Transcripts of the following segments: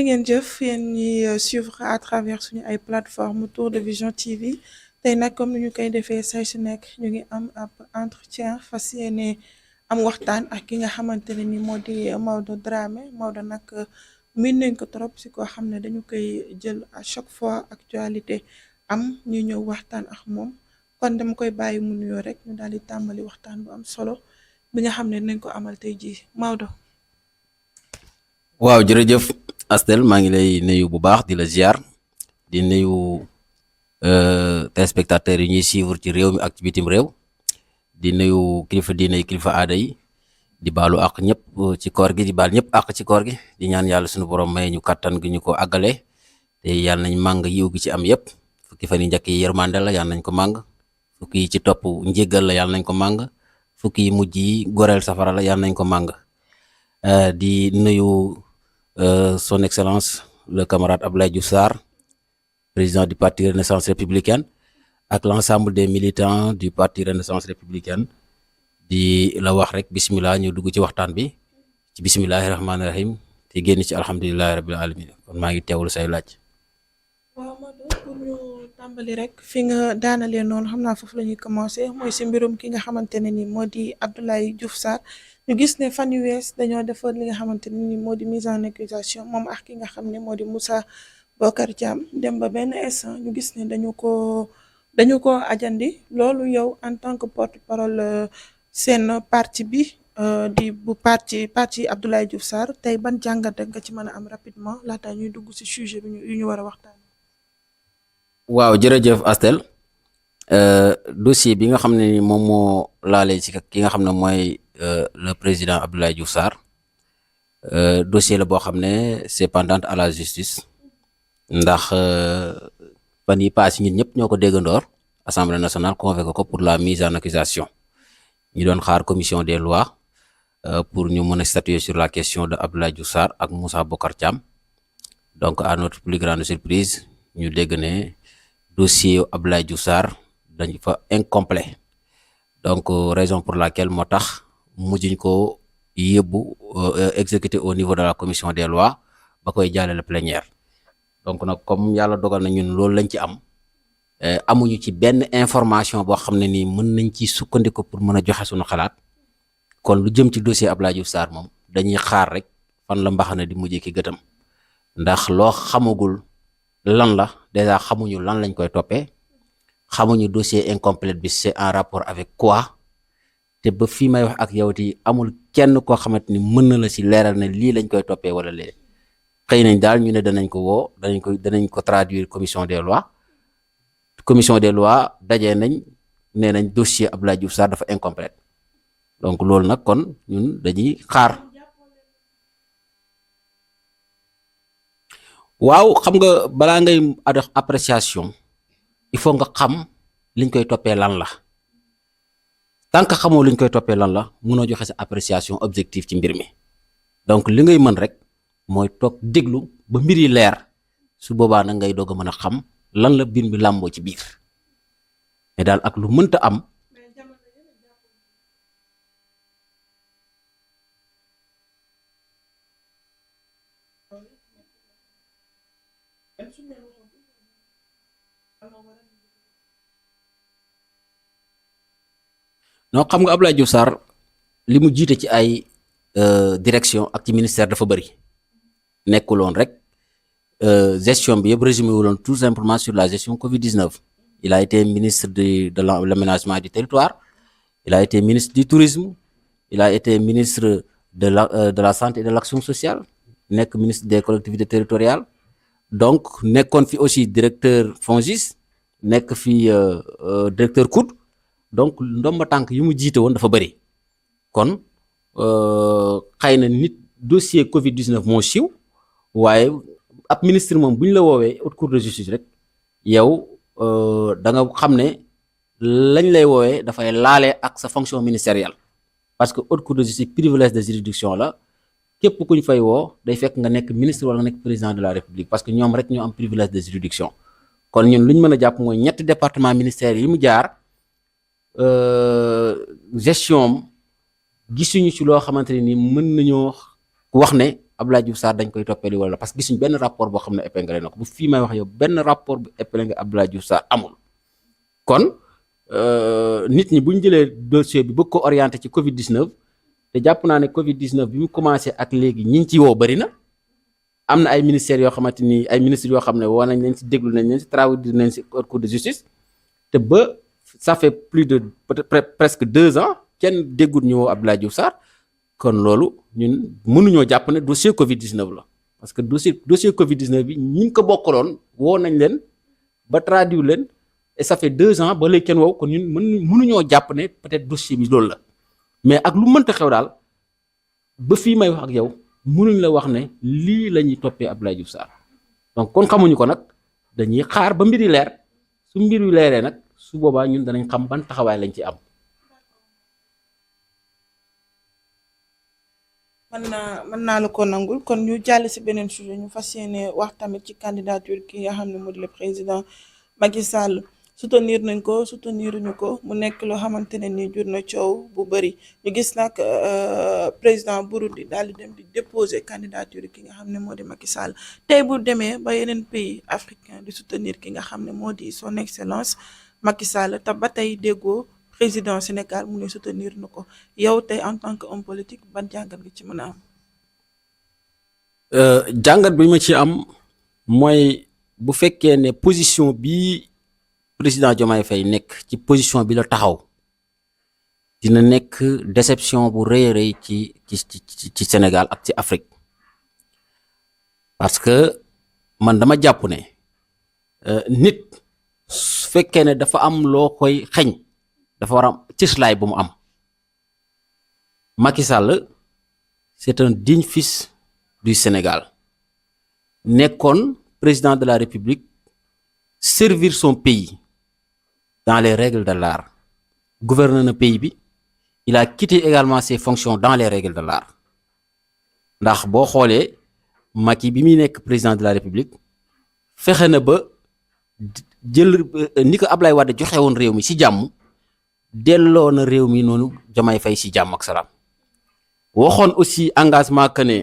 ngeen jëf yéen ñi suivre à travers suñu ay plateforme Tour de Vision TV tey nag comme ni ñu koy defee say su nekk ñu ngi am ab entretien fas yéene am waxtaan ak ki nga xamante ne ni moo di Maodo Dramé Maodo nag miin nañ ko trop si koo xam ne dañu koy jël à chaque fois actualité am ñu ñëw waxtaan ak moom kon dama koy bàyyi mu nuyoo rek ñu daal di tàmbali waxtaan bu am solo bi nga xam ne dinañ ko amal tey jii Maodo. waaw jërëjëf Astel maa ngi lay nuyu bu baax di la ziar di nuyu téléspectateurs yi ñuy suivre ci réew mi ak ci bitim réew di nuyu kilifa diine yi kilifa aada yi di baalu àq ñëpp ci koor gi di baal ñëpp àq ci koor gi di ñaan yàlla suñu borom may ñu kattan gi ñu ko àggale te yàlla nañ màng yiw gi ci am yëpp fukki fan yi njëkk yi yërmande la yàlla nañ ko màng fukki yi ci topp njéggal la yàlla nañ ko màng fukki yi mujj yi goreel safara la yàlla nañ ko màng di nuyu son excellence le camarade Abdoulaye Diouf Sarr président du parti Renaissance républicaine ak l'ensemble des militants du parti Renaissance républicaine di la wax rek bismillah ñu dugg ci waxtaan bi ci bismillahi rahmaani rahim te génn ci alhamdulillahi rabbil alamin kon maa ngi teewlu say laaj. waaw Maodo pour ñu tàmbali rek fi nga daanalee noonu xam naa foofu la ñuy commencé mooy si mbirum ki nga xamante ne ni moo di Abdoulaye Diouf Sarr ñu gis ne fan yu wees dañoo defar li nga xamante ne ni moo di mise en accusation moom ak ki nga xam ne moo di Moussa Bocar Thiam dem ba benn instant ñu gis ne dañu ko ajandi loolu yow en tant que porte-parole seen parti bi di bu parti Abdoulaye Diouf Sarr tey ban jàngat rek nga ci mën a am rapidement laata ñuy dugg ci sujet bi yu ñu war a waxtaan. waaw jërëjëf Astel dossier bi nga xam ne ni moom moo laalee ci ki nga xam ne mooy le président Abdoulaye Diouf Sarr dossier la boo xam ne c'est pendant à la justice ndax fan yi paase ñun ñëpp ñoo ko déggandoor Assemblée nationale convoqué ko pour la mise en accusation ñu doon xaar commission des lois pour ñu mën a statuer sur la question de Abdoulaye Diouf Sarr ak Moussa Bocar Thiam donc à notre plus grande surprise ñu dégg ne dossier Abdoulaye Diouf Sarr dañ fa incomplet donc raison pour laquelle moo tax mujjuñ ko yóbbu exécuté au niveau de la commission des lois ba koy jàllale plénière donc nag comme yàlla dogal na ñun loolu lañ ci am amuñu ci benn information boo xam ne nii mën nañ ci sukkandiku pour mën a joxe suñu xalaat kon lu jëm ci dossier Abdoulaye Diouf Sarr moom dañuy xaar rek fan la mbaxana di mujjee ki gëtam ndax loo xamagul lan la déjà xamuñu lan lañ koy toppee xamuñu dossier incomplet bi c'est en rapport avec quoi te ba fii may wax ak yow ti amul kenn koo xamante ni mën na la ci leeral ne lii lañ koy toppee wala lee xëy nañ daal ñu ne danañ ko woo danañ ko traduire commission des lois dajee nañ nee nañ dossier Abdoulaye Diouf Sarr dafa incomplet donc loolu nag kon ñun dañuy xaar waaw xam nga balaa ngay def appréciation il faut nga xam liñ koy toppee lan la tant que xamoo liñ koy toppee lan la mënoo joxe sa appréciation objective ci mbir mi donc li ngay mën rek mooy toog déglu ba mbir yi leer su boobaa nag ngay doog a mën a xam lan la mbir mi làmboo ci biir mais daal ak lu mënta am non xam nga Abdoulaye Diouf Sarr li mu jiite ci ay direction ak ci ministère dafa bëri nekkuloon rek gestion bi yëpp résumé wuloon tout simplement sur la gestion Covid-19 il a été ministre de l'aménagement du territoire il a été ministre du tourisme il a été ministre de la santé et de l'action sociale nekk ministre des collectivités territoriales donc nekkoon fi aussi directeur FONGIS nekk fi directeur COUD donc ndomba tànk yi mu jiite woon dafa bëri kon xëy na nit dossier Covid-19 moo siiw waaye ab ministre moom bu ñu la woowee haute cour de justice rek yow da nga xam ne lañ lay woowee dafay laale ak sa fonction ministérielle parce que haute cour de justice privilège de juridiction la képp ku ñu fay woo day fekk nga nekk ministre wala nga nekk président de la république parce que ñoom rek ñoo am privilège de juridiction kon ñun lu ñu mën a jàpp mooy ñetti département ministère yi mu jaar gestion gisuñu ci loo xamante ne ni mën nañoo wax ne Abdoulaye Diouf Sarr dañ koy toppee li wala parce que gisuñ benn rapport boo xam ne épinglé na ko bu fii may wax yow benn rapport bu épinglé Abdoulaye Diouf Sarr amul kon nit ñi bu ñu jëlee dossier bi bëgg ko orienté ci Covid 19 te jàpp naa ne Covid 19 bi mu commencé ak léegi ñi ngi ci woo bëri na am na ay ministères yoo xamante ni ay ministres yoo xam ne woo nañ leen si déglu nañ leen si traduire nañ si cour de justice te ba ça fait plus de presque 2 ans kenn déggul ñu woo Abdoulaye Diouf Sarr kon loolu ñun mënuñoo jàpp ne dossier Covid 19 la parce que dossier Covid 19 bi ñi ngi ko bokkaloon woo nañ leen ba traduire leen. Et ça fait 2 ans ba léegi kenn wow kon ñun mënuñoo jàpp ne peut-être dossier bi loolu la mais ak lu mënta xew daal ba fii may wax ak yow mënuñ la wax ne lii la ñuy toppee Abdoulaye Diouf Sarr donc kon xamuñu ko nag dañuy xaar ba mbir yi leer su mbir yu leeree nag su boobaa ñun danañ xam ban taxawaay lañ ci am. mën naa la ko nangul kon ñu jàll si beneen sujet ñu fas yéene wax tamit ci candidature ki nga xam ne moo di le président Macky Sall. soutenir nañ ko souteniruñu ko mu nekk loo xamante ne ni jur na coow bu bëri ñu gis nag président Burundi daal di dem di déposer candidature ki nga xam ne moo di Macky Sall tey bu demee ba yeneen pays africain di soutenir ki nga xam ne moo di son excellence Macky Sall te ba tey déggoo président Sénégal mu ne soutenir na ko yow tey en tant que homme politique ban jàngat nga ci mën a am. jàngat bi ma ci am mooy bu fekkee ne position bi. Président Diomaye Faye nekk ci position bi la taxaw dina nekk déception bu rëy a rëy ci Sénégal ak ci Afrique parce que man dama jàpp ne nit su fekkee ne dafa am loo koy xeñ dafa war a am cëslaay bu mu am Macky Sall c'est un digne fils du Sénégal nekkoon président de la République servir son pays dans les règles de l'art gouverner na pays bi il a quitté également ses fonctions dans les règles de l'art ndax boo xoolee Macky bi muy nekk président de la République fexe na ba jël ni ko Ablaye Wade joxe woon réew mi ci jàmm delloo na réew mi noonu Diomaye Faye ci jàmm ak salaam waxoon aussi engagement que ne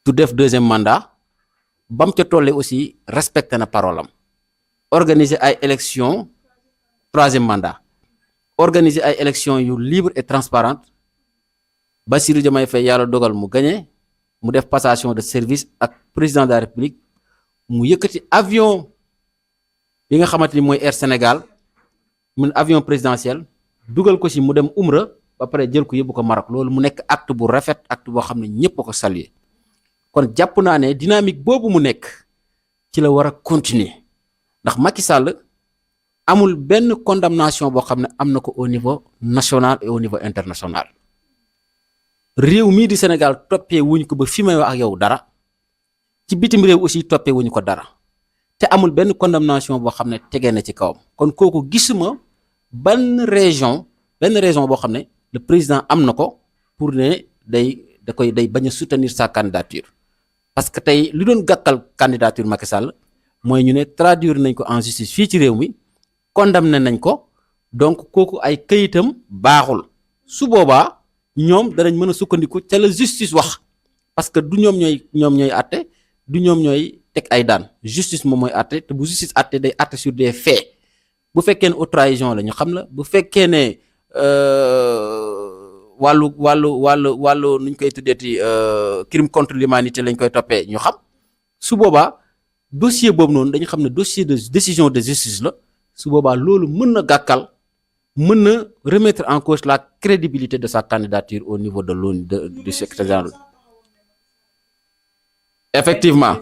du def 2e mandat bam ca tollee aussi respecté na parole am organiser ay élections 3e mandat organiser ay élections yu libre et transparente Bassirou Diomaye Faye yàlla dogal mu gagné mu def passation de service ak président de la République mu yëkkati avion bi nga xamante ni mooy Air Sénégal mun avion présidentiel dugal ko ci mu dem Umra ba pare jël ko yóbbu ko Maroc loolu mu nekk acte bu rafet acte boo xam ne ñëpp a ko saluer kon jàpp naa ne dynamique boobu mu nekk ci la war a continuer ndax Macky Sall amul benn condamnation boo xam ne am na ko au niveau national et au niveau international réew mii di Sénégal toppee wuñ ko ba fi may wax ak yow dara ci bitim réew aussi toppee wuñ ko dara te amul benn condamnation boo xam ne tegee na ci kawam kon kooku gisuma benn raison boo xam ne le président am na ko pour ne day bañ a soutenir sa candidature parce que tey li doon gàkkal candidature Macky Sall mooy ñu ne traduire nañ ko en justice fii ci réew mi condamné nañ ko donc kooku ay këyitam baaxul su boobaa ñoom danañ mën a sukkandiku ca la justice wax parce que du ñoom ñooy àtte du ñoom ñooy teg ay daan justice moom mooy àtte te bu justice àtte day àtte sur des faits bu fekkee ne haute trahison la ñu xam la bu fekkee ne wàllu nuñ koy tuddeeti crime contre l'humanité lañ koy toppee ñu xam su boobaa dossier boobu noonu dañu xam ne dossier de décision de justice la su boobaa loolu mën na gàkkal mën na remettre en cause la crédibilité de sa candidature au niveau de l'ONU du secrétaire général. Effectivement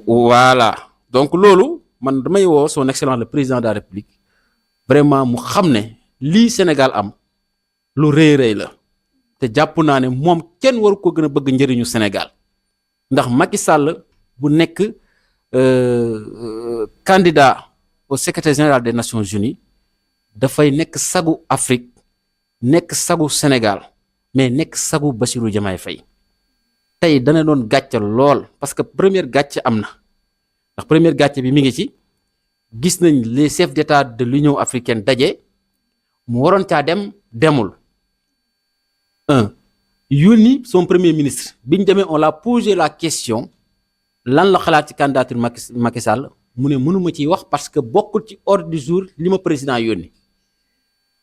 voilà donc loolu man damay woo son excellence le président de la République vraiment mu xam ne lii Sénégal am lu rëy la te jàpp naa ne moom kenn waru ko gën a bëgg njëriñu Sénégal ndax Macky Sall bu nekk candidat au secrétaire général des Nations Unies dafay nekk sagu Afrique nekk sagu Sénégal mais nekk sagu Bassirou Diomaye Faye tey dana doon gàcce lool parce que première gàcce am na ndax première gàcce bi mi ngi ci gis nañ les chefs d'État de l'Union africaine daje mu waroon caa demul yónni son premier ministre bi ñu demee on l'a posé la question lan la xalaat ci candidature Macky Sall mu ne mënuma ciy wax parce que bokkul ci ordre du jour li ma président yónni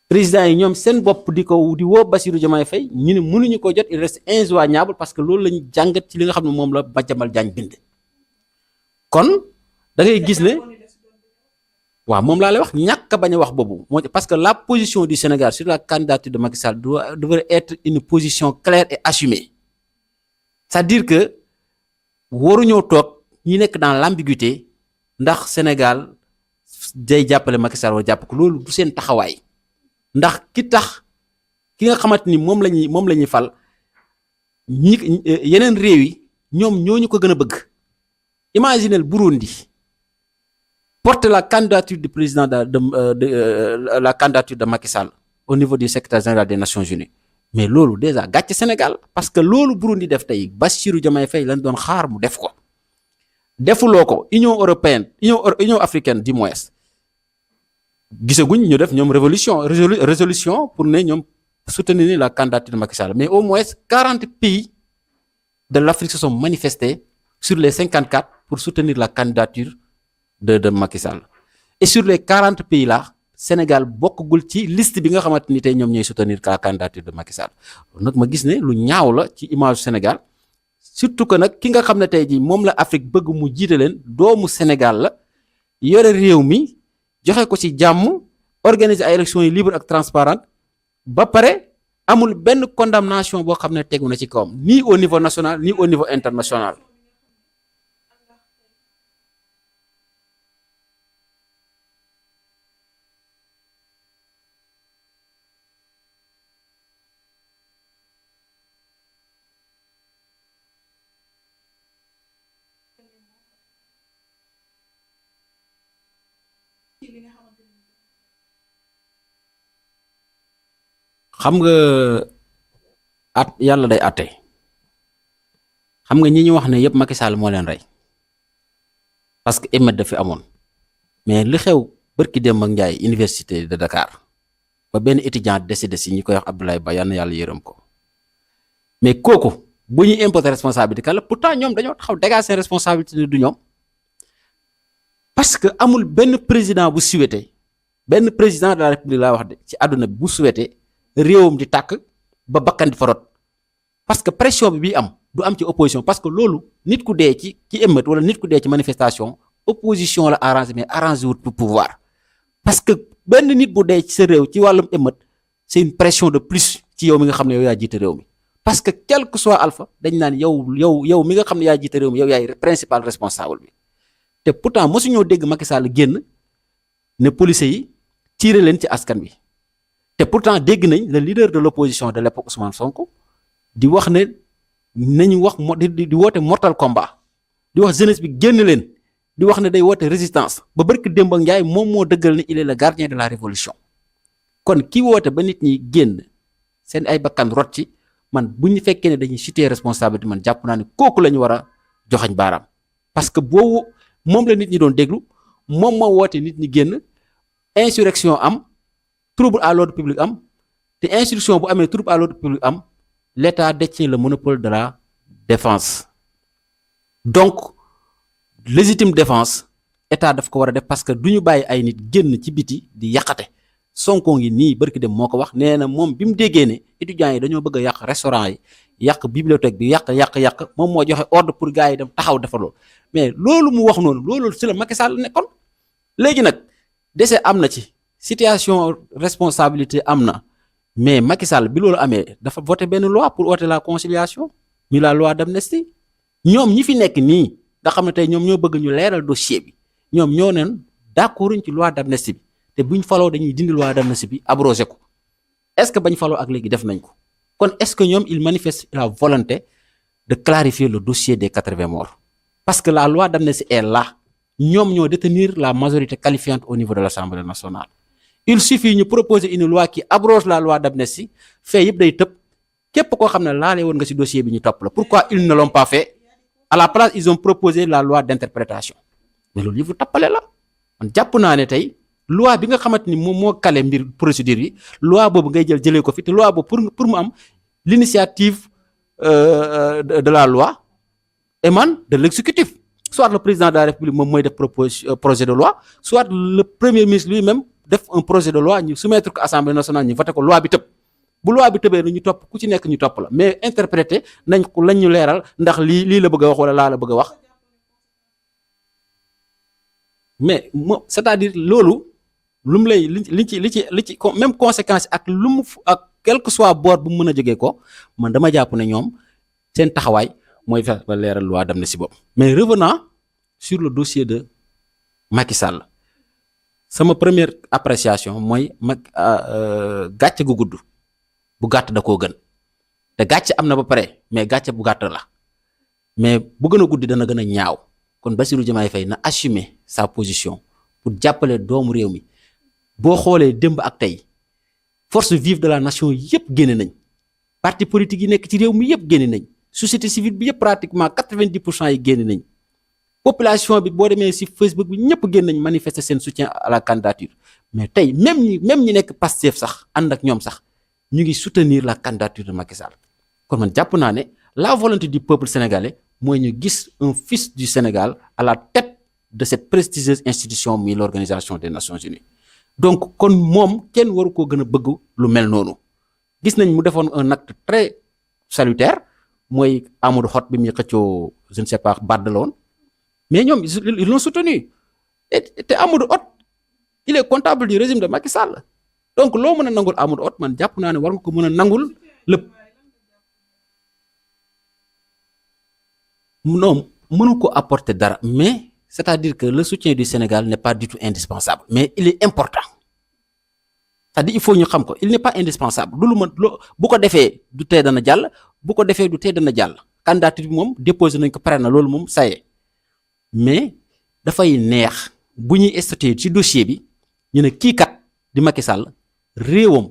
président yi ñoom seen bopp di woo Bassirou Diomaye Faye ñu ne mënuñu ko jot il reste injoignable parce que loolu lañu jàngat ci li nga xam ne moom la Madiambal Diagne bind kon da ngay gis ne waaw moom laa lay wax ñàkk a bañ a wax boobu moo parce que la position du Sénégal sur la candidature de Macky Sall devrait être une position claire et assumée c'est-à-dire que waruñoo toog ñi nekk dans l'ambiguïté ndax Sénégal day jàppale Macky Sall wala jàpp ko loolu du seen taxawaay ndax ki nga xamante ni moom la ñuy fal yeneen réew yi ñoom ñooñu ko gën a bëgg imaginez Burundi porte la candidature du président la candidature de Macky Sall au niveau du secrétaire général des Nations Unies mais loolu déjà gàcce Sénégal parce que loolu Burundi def tey Bassirou Diomaye Faye lañ doon xaar mu def ko defuloo ko Union européenne Union africaine du moins gisaguñ ñu def ñoom résolution pour ne ñoom soutenir la candidature de Macky Sall mais au moins 40 pays de l'Afrique se sont manifestés sur les 54 pour soutenir la candidature de Macky Sall et sur les 40 pays là Sénégal bokkagul ci liste bi nga xamante ni tey ñoom ñooy soutenir la candidature de Macky Sall nag ma gis ne lu ñaaw la ci image Sénégal surtout que nag ki nga xam ne tey jii moom la Afrique bëgg mu jiite leen doomu Sénégal la yore réew mi joxe ko ci jàmm organiser ay élections yi libre ak transparente ba pare amul benn condamnation boo xam ne tegu na ci kawam ni au niveau national ni au niveau international. xam nga yàlla day àtte xam nga ñi ñu wax ne yëpp Macky Sall moo leen rey parce que émeute dafi amoon mais li xew bërki démb ak Njaay université de Dakar ba benn étudiant décédé si ñi koy wax Abdoulaye Ba yal na yàlla yërëm ko mais kooku bu ñuy imposer responsabilité kala pourtant ñoom dañoo taxaw dégager seen responsabilité du ñoom parce que amul benn président bu souhaité benn président de la République laa wax de ci àdduna bi bu souhaité réewam di tàkk ba bakkan di farot parce que pression bi am du am ci opposition parce que loolu nit ku dee ci émeute wala nit ku dee ci manifestation opposition la arrangé mais arrangé wut pour pouvoir parce que benn nit bu dee ci sa réew ci wàllum émeute c'est une pression de plus ci yow mi nga xam ne yow yaa jiite réew mi parce que quel que soit alpha dañ naan yow mi nga xam ne yaa jiite réew mi yow yaay principal responsable bi te pourtant mosuñoo dégg Macky Sall génn ne policiers yi tiire leen ci askan bi te pourtant dégg nañ le leader de l'opposition de l'époque Ousmane Sonko di wax ne nañu wax di woote mortal combat di wax jeunesse bi génn leen di wax ne day woote résistance ba barki démb ak Njaay moom moo dëggal ne il est le gardien de la révolution kon ki woote ba nit ñi génn seen ay bakkan rot ci man bu ñu fekkee ne dañuy situer responsabilité man jàpp naa ne kooku la ñu war a joxañ baaraam parce que boobu moom la nit ñi doon déglu moom moo woote nit ñi génn insurrection am trouble à l'ordre public am te insurrection bu amee trouble à l'ordre public am l'État détient le monopole de la défense donc légitime défense État daf ko war a def parce que du ñu bàyyi ay nit génn ci biti di yàqate Sonko ngi nii barki dem moo ko wax nee na moom bi mu déggee ne étudiants yi dañoo bëgg a yàq restaurant yi yàq bibliothèque bi yàq moom moo joxe ordre pour gars yi dem taxaw defar loolu mais loolu mu wax noonu loolu ci la Macky Sall nekkoon léegi nag décès am na ci situation responsabilité am na mais Macky Sall bi loolu amee dafa voté benn loi pour voter la conciliation ñu la loi d'amnistie ñoom ñi fi nekk nii nga xam ne tey ñoom ñoo bëgg ñu leeral dossier bi ñoom ñoo neen d'accorduñ ci loi d'amnistie bi te buñ faloo dañuy dindi loi d'amnistie bi abrogé ko est-ce que bañ faloo ak léegi def nañ ko kon est-ce que ñoom il manifeste la volonté de clarifier le dossier des 80 morts parce que la loi d'amnistie est là ñoom ñoo détenir la majorité qualifiante au niveau de l'Assemblée nationale il suffit ñu proposer une loi qui abroge la loi d'amnistie fait yëpp day tëb képp koo xam ne laalee woon nga ci dossier bi ñu topp la pourquoi ils ne l'ont pas fait à la place ils ont proposé la loi d'interprétation mais loolu yëpp tappale la man jàpp naa ne tey loi bi nga xamante ni moom moo kale mbir procédure yi loi boobu ngay jëlee ko fi te loi boobu pour mu am l'initiative de la loi émane de l'exécutif. Soit le président de la République moom mooy def projet de loi, soit le premier ministre lui-même def un projet de loi ñu soumettre ko assemblée nationale ñu voté ko loi bi tëb. bu loi bi tëbee ñu topp ku ci nekk ñu topp la mais interpréter nañ ko lañ ñu leeral ndax lii la bëgg a wax wala laa la bëgg a wax mais c'est-à-dire loolu lu mu lay li ci même conséquence ak lu mu ak quel que soit boor bu mu mën a jógee ko man dama jàpp ne ñoom seen taxawaay mooy fexe ba leeral loi d'amnistie boobu. mais revenant sur le dossier de Macky Sall sama première appréciation mooy gàcce gu gudd. bu gàtt da koo gën te gàcce am na ba pare mais gàcce bu gàtt la mais bu gën a guddi dana gën a ñaaw kon Bassirou Diomaye Faye na assumer sa position pour jàppale doomu réew mi boo xoolee démb ak tey force vive de la nation yëpp génne nañ parti politique yi nekk ci réew mi yëpp génne nañ société civile bi yëpp pratiquement 90% yi génne nañ population bi boo demee ci Facebook bi ñëpp génn nañ manifester seen soutien à la candidature mais tey même ñi nekk Pastef sax ànd ak ñoom sax ñu ngi soutenir la candidature de Macky Sall kon man jàpp naa ne la volonté du peuple sénégalais mooy ñu gis un fils du Sénégal à la tête de cette prestigieuse institution mi l'Organisation des Nations Unies donc kon moom kenn waru koo gën a bëgg lu mel noonu gis nañ mu defoon un acte très salutaire mooy Amadou Hott bi muy xëccoo je ne sais pas baat la woon mais ñoom ils l'ont soutenu te Amadou Hott il est comptable du régime de Macky Sall donc loo mën a nangul Amadou Hott man jàpp naa ne war nga ko mën a nangul lépp non mënu ko apporter dara mais c'est-à-dire que le soutien du Sénégal n'est pas du tout indispensable mais il est important c'est-à-dire il faut ñu xam ko il n'est pas indispensable du lu mën bu ko defee du tee dana jàll bu ko defee du tee dana jàll candidature bi moom déposé nañ ko pare na loolu moom ça y est mais dafay neex bu ñuy statuer ci dossier bi ñu ne kii kat di Macky Sall réewam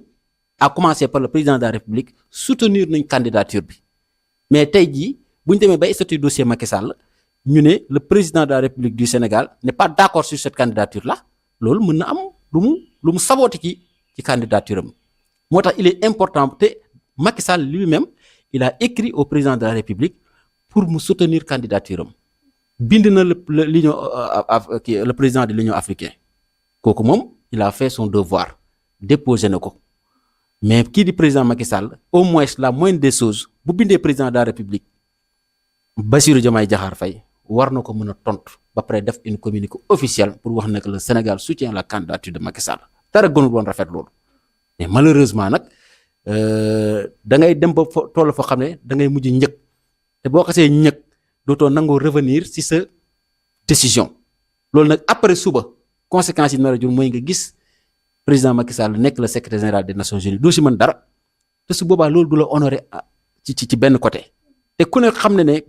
à commencer par le président de la République soutenir nañ candidature bi mais tey jii bu ñu demee ba statuer dossier Macky Sall ñu ne le président de la République du Sénégal n'est pas d'accord sur cette candidature là loolu mën na am lu mu sabooti ci candidature am moo tax il est important te Macky Sall lui-même il a écrit au président de la République pour mu soutenir candidature am bind na le président de l'Union africaine kooku moom il a fait son devoir déposé na ko mais kii di président Macky Sall au moins la moindre des choses bu bindee président de la République Bassirou Diomaye Diakhar Faye war na ko mën a tontu ba pare def une communiqué officielle pour wax ne que le Sénégal soutient la candidature de Macky Sall dara gënul woon rafet loolu mais malheureusement nag da ngay dem ba toll foo xam ne da ngay mujj ñëkk te boo xasee ñëkk dootoo nangoo revenir ci sa décision loolu nag après suba conséquences yi nar a jur mooy nga gis président Macky Sall nekk le secrétaire général des Nations Unies doo ci mën dara te su boobaa loolu du la honorer ci benn côté te ku ne xam ne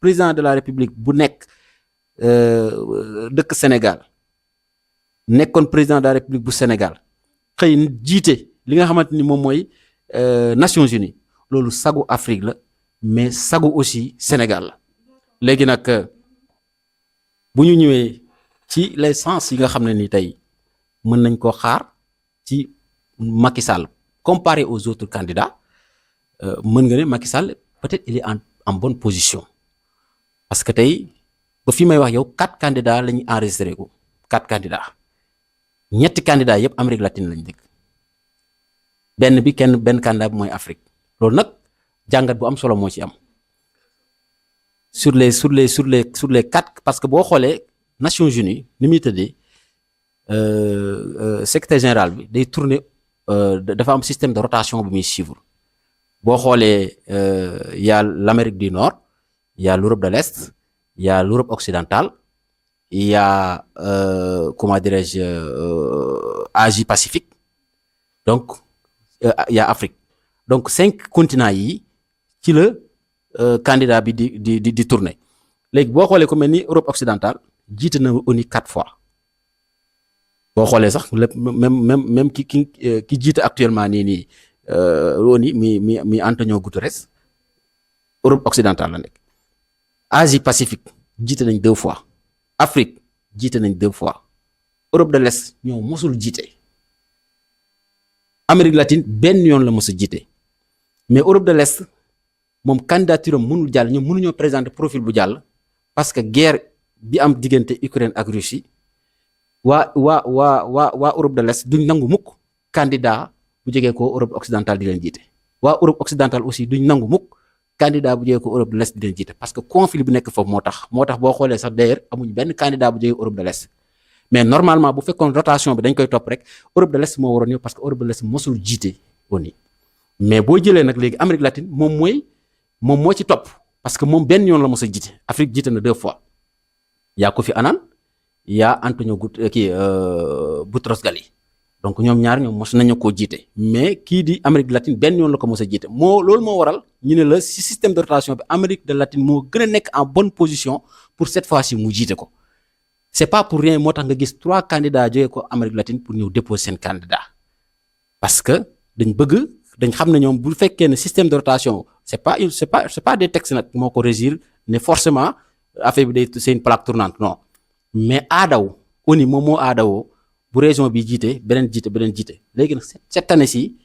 président de la République bu nekk dëkk Sénégal nekkoon président de la République bu Sénégal xëy jiite li nga xamante ni moom mooy Nations Unies loolu sagu Afrique la mais sagu aussi Sénégal la léegi nag bu ñu ñëwee ci les sens yi nga xam ne ni tey mën nañ koo xaar ci Macky Sall comparé aux autres candidats mën nga ne Macky Sall peut-être il est en bonne position parce que tey ba fi may wax yow 4 candidats la ñu enregistré ko 4 candidats ñetti candidats yëpp Amérique latine lañ dëkk benn candidat bi mooy Afrique loolu nag jàngat bu am solo moo ci am sur les 4 parce que boo xoolee Nations Unies ni muy tëddee secrétaire général bi day tourner dafa am système de rotation bu muy suivre boo xoolee y a l'Amérique du Nord il y a l'Europe de l'Est il y a l'Europe occidentale il y a comment dirais-je Asie Pacifique donc il y a Afrique donc 5 continents yi ci la candidat bi di tourner léegi boo xoolee ku mel ni Europe occidentale jiite na ONU 4 fois boo xoolee sax lépp même ki jiite actuellement nii ONU mi Antonio Guterres Europe occidentale la nekk Asie Pacifique jiite nañ 2 fois Afrique jiite nañ 2 fois Europe de l'Est ñoo mosul jiite Amérique latine benn yoon la mos a jiite mais Europe de l'Est moom candidature am mënul jàll ñoom mënuñoo présenter profil bu jàll parce que guerre bi am diggante Ukraine ak Russie waa Europe de l'Est duñ nangu mukk candidat bu jógee ko Europe occidentale di leen jiite waa Europe occidentale aussi duñ nangu mukk candidat bu jógee ko Europe de l'Est di leen jiite parce que conflit bi nekk foofu moo tax boo xoolee sax d'ailleurs amuñ benn candidat bu jógee Europe de l'Est mais normalement bu fekkoon rotation bi dañ koy topp rek Europe de l'Est moo waroon ñëw parce que Europe de l'Est mosul jiite ONU mais boo jëlee nag léegi Amérique latine moom moo ci topp parce que moom benn yoon la mos a jiite Afrique jiite na 2 fois yaa Kofi Annan yaa Antonio Boutros Ghali donc ñoom ñaar ñoom mos nañu koo jiite mais kii di Amérique latine benn yoon la ko mos a jiite loolu moo waral ñu ne la si système de rotation bi Amérique de latine moo gën a nekk en bonne position pour cette fois-ci mu jiite ko c'est pas pour rien moo tax nga gis 3 candidats jógee ko Amérique latine pour ñëw déposer seen candidat parce que dañ xam ne ñoom bu fekkee ne système de rotation c'est pas des textes nag moo ko régir ne forcément affaire bi c'est une plaque tournante non mais aadaw ONU moom moo aadawoo bu région bi jiite beneen jiite léegi nag cette année ci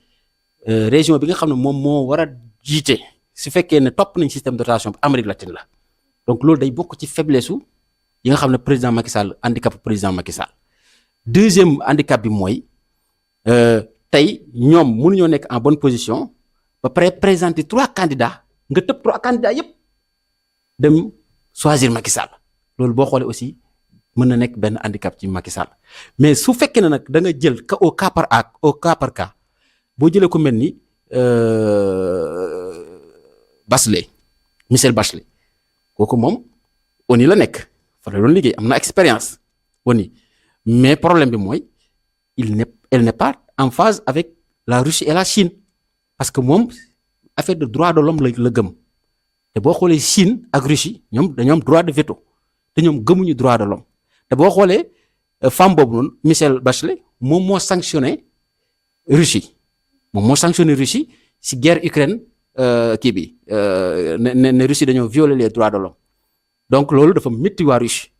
région bi nga xam ne moom moo war a jiite su fekkee ne topp nañ système de rotation bi Amérique latine la donc loolu day bokk ci faiblesse yi nga xam ne président Macky Sall handicap président Macky Sall deuxième handicap bi mooy tey ñoom mënuñoo nekk en bonne position ba pare présenter 3 candidats nga tëb 3 candidats yépp dem choisir Macky Sall loolu boo xoolee aussi mën na nekk benn handicap ci Macky Sall mais su fekkee ne nag da nga jël au cas par cas boo jëlee ko mel ni Michel Bachelet kooku moom ONU la nekk fa la doon liggéey am na expérience ONU mais problème bi mooy elle n'est pas en phase avec la Russie et la Chine parce que moom affaire de droit de l'homme la gëm te boo xoolee Chine ak Russie ñoom dañoo am droit de veto te ñoom gëmuñu droit de l'homme te boo xoolee femme boobu noonu Michel Bachelet moom moo sanctionné Russie ci guerre Ukraine kii bi ne Russie dañoo violer les droits de l'homme donc loolu dafa métti waa Russie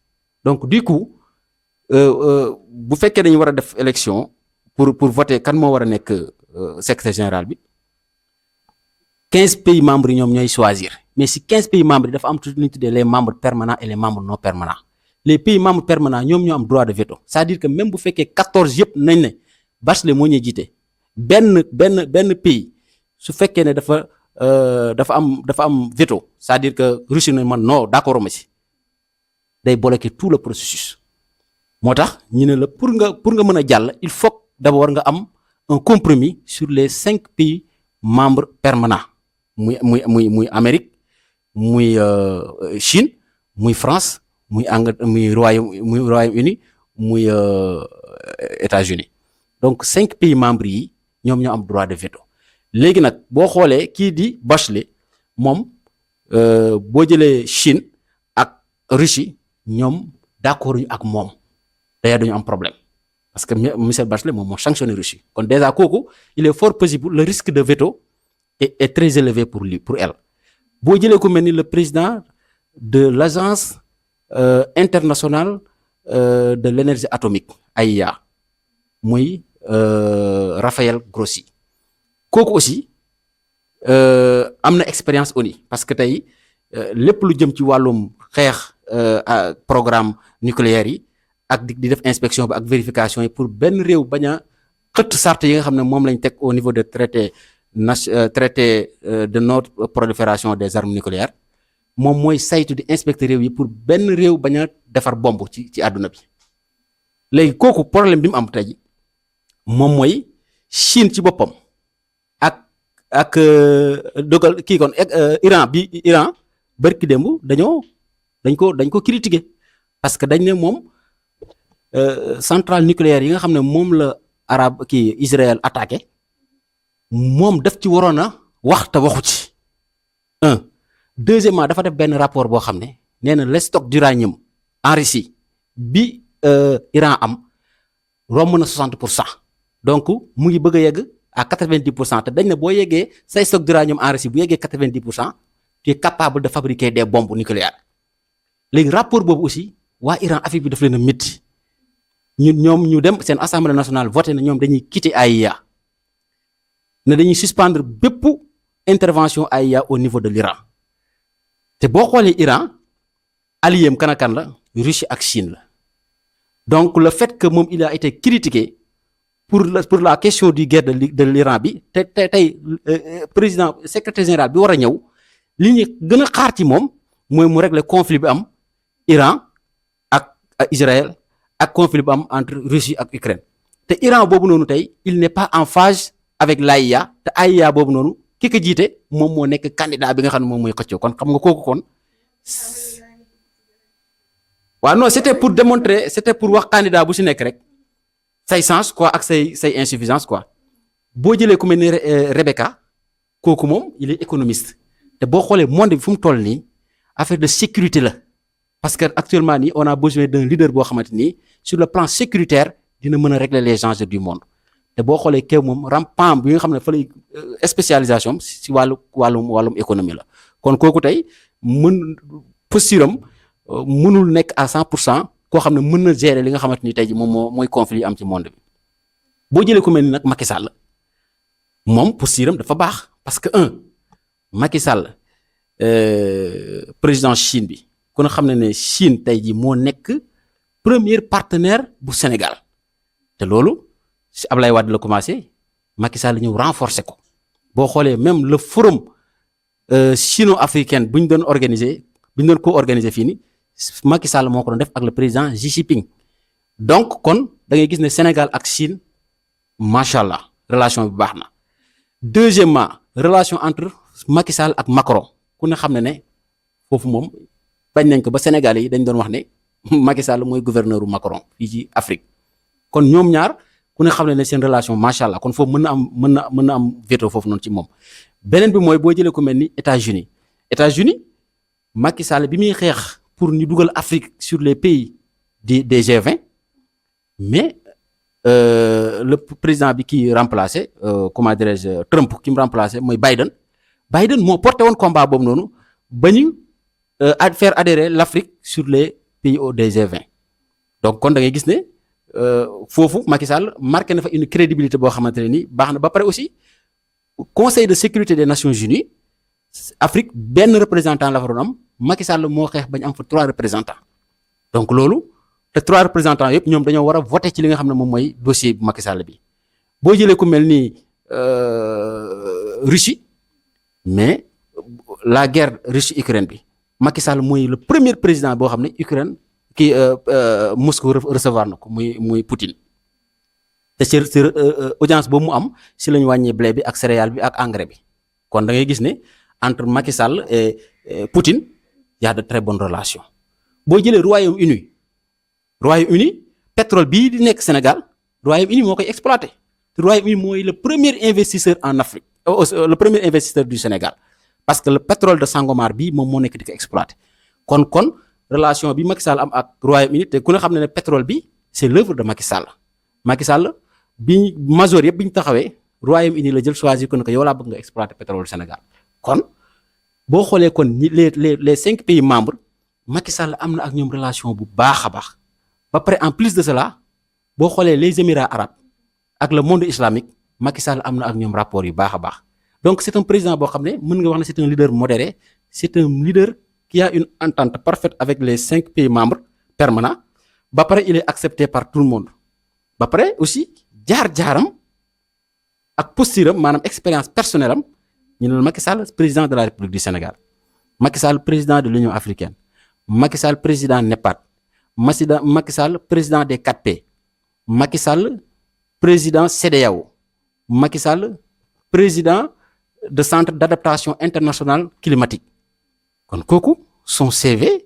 donc du coup bu fekkee dañu war a def élection pour voter kan moo war a nekk secrétaire général bi 15 pays membres yi ñoom ñooy choisir mais si 15 pays membres yi dafa am lu ñu tuddee les membres permanents et les membres non permanents les pays membres permanents ñoom ñoo am droit de veto c'est-à-dire que même bu fekkee 14 yëpp nañ ne Bachelet moo ñuy jiite benn pays su fekkee ne dafa am veto c'est-à-dire que Russie ne man non d'accord ma si day bloquer tout le processus moo tax ñu ne la pour nga mën a jàll il faut d'abord nga am un compromis sur les 5 pays membres permanents muy Amérique muy Chine muy France muy Royaume-Uni muy États-Unis donc 5 pays membres yi ñoom ñoo am droit de veto léegi nag boo xoolee kii di Bachelet moom boo jëlee Chine ak Russie ñoom d'accord ñu ak moom d'ailleurs dañu am problème parce que Michel Bachelet moom moo sanctionné Russie kon déjà kooku il est fort possible le risque de veto est très élevé pour elle boo jëlee ko mel ni le président de l'agence internationale de l'énergie atomique AIEA muy Rafael Grossi kooku aussi am na expérience ONU parce que tey lépp lu jëm ci wàllum xeex programme nucléaire yi ak di def inspection bi ak vérification yi pour benn réew bañ a xëtt sart yi nga xam ne moom lañ teg au niveau de traité de non prolifération des armes nucléaires moom mooy saytu di inspecter réew yi pour benn réew bañ a defar bomb ci àdduna bi léegi kooku problème bi mu am tey moom mooy Chine ci boppam ak dogal kii kon Iran barki démb dañ ko critiquer parce que dañ ne moom centrale nucléaire yi nga xam ne moom la Israël attaqué moom daf ci waroon a wax te waxu ci deuxièmement dafa def benn rapport boo xam ne nee na les stocks d'uranium enrichi bi Iran am romb na 60% donc mu ngi bëgg a yegg à 90% te dañ ne boo yeggee say stock d'uranium enrichi bu yeggee 90% tu es capable de fabriquer des bombes nucléaires léegi rapport boobu aussi waa Iran affaire bi daf leen a métti ñoom ñu dem seen assemblée nationale voté na ñoom dañuy quitter AIEA ne dañuy suspendre bépp intervention AIA au niveau de l'Iran te boo xoolee Iran allié am kan ak kan la Russie ak Chine la donc le fait que moom il a été critiqué pour la question du guerre de l'Iran bi te tey président secrétaire général bi war a ñëw li ñu gën a xaar ci moom mooy mu régler conflit bi am Iran ak Israël ak conflit bi am entre Russie ak Ukraine te Iran boobu noonu tey il n'est pas en phase avec l'AIA te AIA boobu noonu ki ko jiite moom moo nekk candidat bi nga xam ne moom mooy xëccoo kon xam nga kooku kon waaw non c'était pour démontrer c'était pour wax candidat bu si nekk rek say sens quoi ak say insuffisance quoi boo jëlee ku mel ni Rebecca kooku moom il est économiste te boo xoolee monde bi fu mu toll nii affaire de sécurité la parce que actuellement nii on a besoin d'un leader boo xamante ni sur le plan sécuritaire dina mën a régler les enjeux du monde te boo xoolee kew moom rampant bi nga xam ne fa lay spécialisation si wàllum économie la kon kooku tey posturam mënul nekk à 100% koo xam ne mën na gérer li nga xamante ni tey ji moom mooy conflit yi am ci monde bi boo jëlee ku mel ni nag Macky Sall moom posturam dafa baax parce que Macky Sall président Chine bi ku ne xam ne Chine tey ji moo nekk premier partenaire bu Sénégal te loolu si Ablaye Wade la commencé Macky Sall ñëw renforcer ko boo xoolee même le forum sino-africain bu ñu doon co-organiser fii ni Macky Sall moo ko doon def ak le président Xi Jinping donc kon da ngay gis ne Sénégal ak Chine macha allah relation bi baax na deuxièmement relation entre Macky Sall ak Macron ku ne xam ne foofu moom bañ nañ ko ba Sénégalais yi dañ doon wax ne Macky Sall mooy gouverneur u Macron fii ci Afrique kon ñoom ñaar ku ne xam ne seen relation macha allah kon foofu mën na am veto foofu noonu ci moom beneen bi mooy boo jëlee ku mel ni États-Unis Macky Sall bi muy xeex pour ñu dugal Afrique sur les pays des G20 mais le président bi ki remplacé comment dirais-je Trump ki mu remplacé mooy Biden moo porté woon combat boobu noonu ba ñu faire adhérer l'Afrique sur les pays des G20 donc kon da ngay gis ne foofu Macky Sall marqué na fa une crédibilité boo xamante ne ni baax na ba pare aussi Conseil de sécurité des Nations Unies Afrique benn représentant la fa doon am Macky Sall moo xeex bañ am fa 3 représentants donc loolu te 3 représentants yëpp ñoom dañoo war a voter ci li nga xam ne moom mooy dossier bu Macky Sall bi boo jëlee ku mel ni Russie mais la guerre Russie-Ukraine bi Macky Sall mooy le premier président boo xam ne Ukraine kii Moscou recevoir na ko muy Poutine te ci audience boobu mu am si la ñu wàññee blé bi ak céréale bi ak engrais bi kon da ngay gis ne entre Macky Sall et Poutine y a de très bonnes relations boo jëlee Royaume-Uni pétrole bii di nekk Sénégal Royaume-Uni moo koy exploité te Royaume-Uni mooy le premier investisseur en Afrique le premier investisseur du Sénégal parce que le pétrole de Sangomar bii moom moo nekk di ko exploité kon relation bi Macky Sall am ak Royaume-Uni te ku ne xam ne pétrole bi c'est l'œuvre de Macky Sall bi major yëpp bi ñu taxawee Royaume-Uni la jël choisir ko ne ko yow laa bëgg nga exploiter pétrole Sénégal kon boo xoolee kon les 5 pays membres Macky Sall am na ak ñoom relation bu baax a baax ba pare en plus de cela boo xoolee les Émirats arabes ak le monde islamique Macky Sall am na ak ñoom rapport yu baax a baax donc c'est un président boo xam ne mën nga wax ne c'est un leader modéré c'est un leader qui a une entente parfaite avec les 5 pays membres permanents ba pare il est accepté par tout le monde ba pare aussi jaar-jaaram ak posture am maanaam expérience personnelle am ñu ne Macky Sall président de la République du Sénégal Macky Sall président de l'Union africaine Macky Sall président NEPAD Macky Sall président des 4P Macky Sall président CEDEAO Macky Sall président de centre d'adaptation internationale climatique kon kooku son CV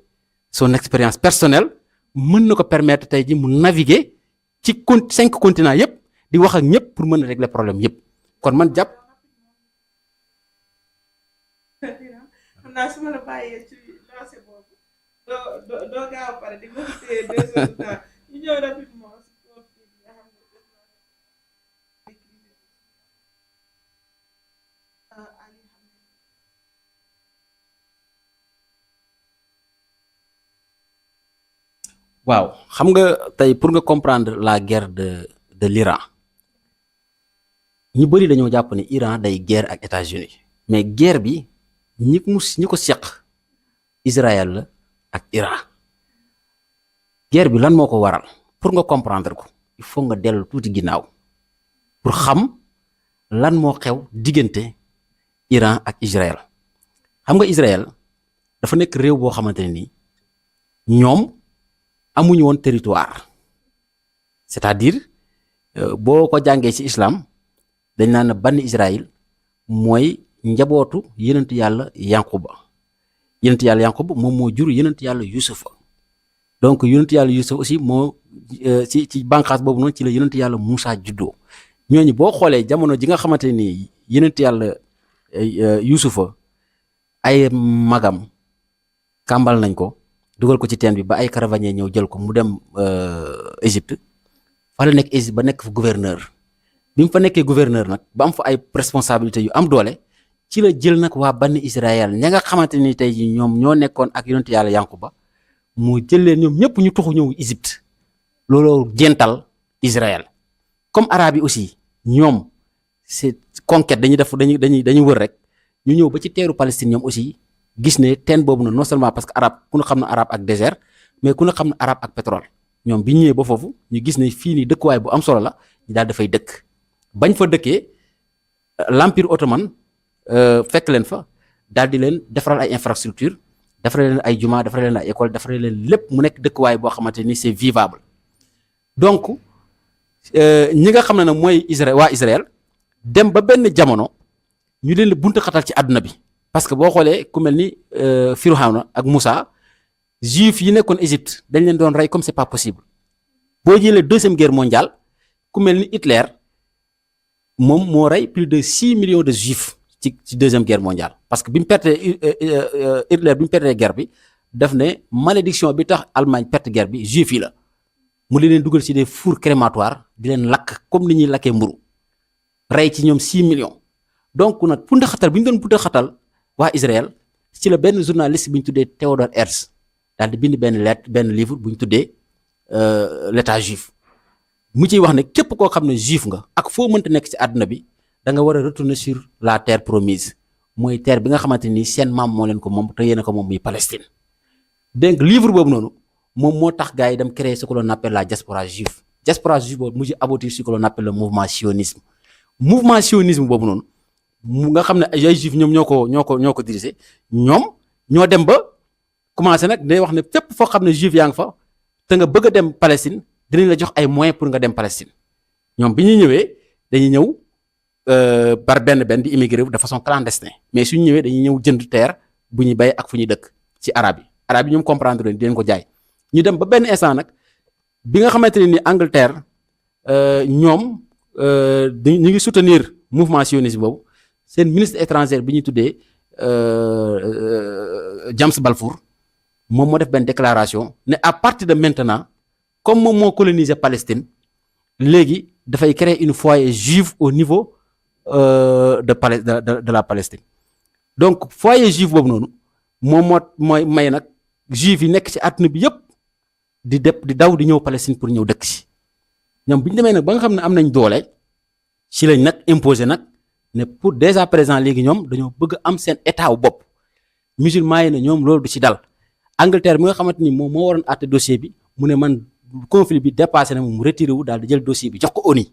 son expérience personnelle mën na ko permettre tey ji mu naviguer ci 5 continents yépp di wax ak ñëpp pour mën a régler problème yépp kon man jàpp. xam naa su ma la bàyyee ci lancé boobu doo gaaw a pare di nga téye 2 heures de temps ñu ñëw rapidement si conflit bi nga xam ne waaw xam nga tey pour nga comprendre la guerre de l'Iran ñu bëri dañoo jàpp ne Iran day guerre ak États-Unis mais guerre bi ñi ko seq Israël la ak Iran. guerre bi lan moo ko waral pour nga comprendre ko il faut nga dellu tuuti ginnaaw pour xam lan moo xew diggante Iran ak Israël. xam nga Israël dafa nekk réew boo xamante ne nii ñoom amuñu woon territoire, c'est-à-dire boo ko jàngee ci islam dañ naan banni Israël mooy njabootu yenent yàlla Yanquba. yenent yàlla Yanquba moom moo jur yenent yàlla Yusufa. donc yenent yàlla Yusuf aussi moo ci bànqaas boobu noonu ci la yenent yàlla Moussa juddoo. ñooñu boo xoolee jamono ji nga xamante ne nii yenent yàlla Yusufa ay magam kàmbal nañ ko dugal ko ci teen bi ba ay caravanier ñëw jël ko mu dem Égypte fa la nekk Égypte ba nekk fa gouverneur. bi mu fa nekkee gouverneur nag ba am fa ay responsabilités yu am doole ci la jël nag waa banni Israël ña nga xamante ni tey jii ñoom ñoo nekkoon ak yonent yàlla Yankuba mu jël leen ñoom ñëpp ñu tuxu ñëw Égypte looloo gental Israël. comme arabe yi aussi ñoom c'est conquête dañuy wër rek ñu ñëw ba ci teeru Palestine ñoom aussi gis ne teen boobu noonu non seulement parce que arabe ku ñu xam ne arabe ak désert mais ku ñu xam ne arabe ak pétrole ñoom bi ñëwee ba foofu ñu gis ne fii nii dëkkuwaay bu am solo la ñu daal dafay dëkk. bañ fa dëkkee l'empire ottoman fekk leen fa daal di leen defaral ay infrastructure defaral leen ay juma defaral leen ay école defaral leen lépp mu nekk dëkkuwaay boo xamante ni c'est vivable. donc ñi nga xam ne nag mooy waa Israël dem ba benn jamono ñu leen buntu xatal ci àdduna bi parce que boo xoolee ku mel ni Firawna ak Moussa juif yi nekkoon Égypte dañ leen doon rey comme c'est pas possible. boo jëlee deuxième guerre mondiale ku mel ni Hitler moom moo rey plus de 6 millions de juifs ci deuxième guerre mondiale parce que bi mu pertee Hitler bi mu pertee guerre bi daf ne malédiction bi tax Allemagne perte guerre bi juif yi la mu leen dugal ci des fours crématoires di leen lakk comme ni ñuy lakkee mburu rey ci ñoom 6 millions. donc nag bu ndaxatal bi ñu doon bu ndaxatal waa Israël ci la benn journaliste bu ñu tuddee Théodore Herzl daal di bind benn livre bu ñu tuddee l'état juif. mu ciy wax ne képp koo xam ne juif nga ak foo mënta nekk ci àdduna bi da nga war a retourner sur la terre promise mooy terre bi nga xamante ni seen maam moo leen ko moom te yéen a ko moom muy Palestine. donc livre boobu noonu moom moo tax gars yi dem créer ce que l'on appelle la diaspora juive. diaspora juive boobu mujj aboutir ce que l'on appelle le mouvement sionisme. mouvement sionisme boobu noonu mu nga xam ne ay juif ñoom ñoo ko diriger ñoom ñoo dem ba commencé nag day wax ne fépp foo xam ne juif yaa ngi fa te nga bëgg a dem Palestine. dinañ la jox ay moyens pour nga dem Palestine ñoom bi ñuy ñëwee dañuy ñëw par benn di immigré de façon clandestine mais suñu ñëwee dañuy ñëw jënd terre bu ñuy bay ak fu ñuy dëkk ci arabe yi ñoom comprendre leen di leen ko jaay ñu dem ba benn instant nag bi nga xamante ne ni Angleterre ñoom ñu ngi soutenir mouvement sionisme boobu seen ministre étranger bi ñuy tuddee James Balfour moom moo def benn déclaration ne à partir de maintenant. comme moom moo colonisé Palestine léegi dafay créer une foyer juif au niveau de la Palestine donc foyer juif boobu noonu moom mooy may nag juif yi nekk ci àdduna bi yëpp di daw di ñëw Palestine pour ñëw dëkk ci ñoom bi ñu demee nag ba nga xam ne am nañ doole ci lañ nag imposé nag ne pour dès à présent léegi ñoom dañoo bëgg am seen état wu bopp musulman yi ne ñoom loolu du ci dal Angleterre bi nga xamante ni moom moo waroon àtte dossier bi mu ne man. conflit bi dépassé na mu retiré wu daal di jël dossier bi jox ko ONU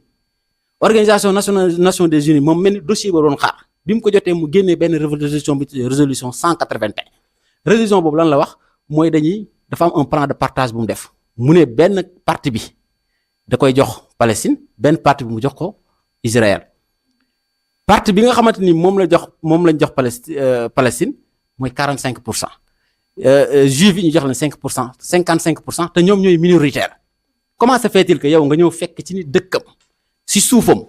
organisation nationale Nations des Unies moom mel ni dossier ba doon xaar bi mu ko jotee mu génnee benn résolution 181 résolution boobu lan la wax mooy dafa am un plan de partage bu mu def mu ne benn partie bi da koy jox Palestine benn partie bi mu jox ko Israël partie bi nga xamante ni moom lañ jox Palestine mooy 45%. juifs yi ñu jox leen 5% 55% te ñoom ñooy minoritaire comment se fait-il que yow nga ñëw fekk ci ni dëkkam si suufam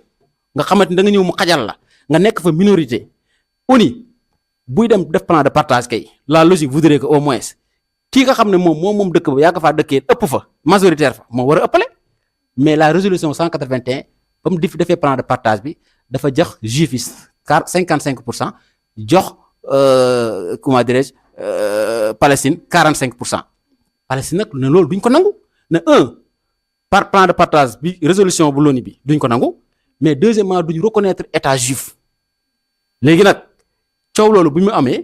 nga xamante ni da nga ñëw mu xajal la nga nekk fa minorité ONU buy dem def plan de partage kay la logique voudrait que au moins kii nga xam ne moom dëkk ba yàgg faa dëkkee ëpp fa majoritaire fa moo war a ëppale mais la résolution 181 ba mu defee plan de partage bi dafa jox juifs yi 55% jox comment dirais-je Palestine 45%. Palestine nag ne loolu duñ ko nangu ne par plan de partage bi résolution bu l'ONU bi duñ ko nangu mais deuxièmement duñ reconnaître état juif léegi nag coow loolu bu mu amee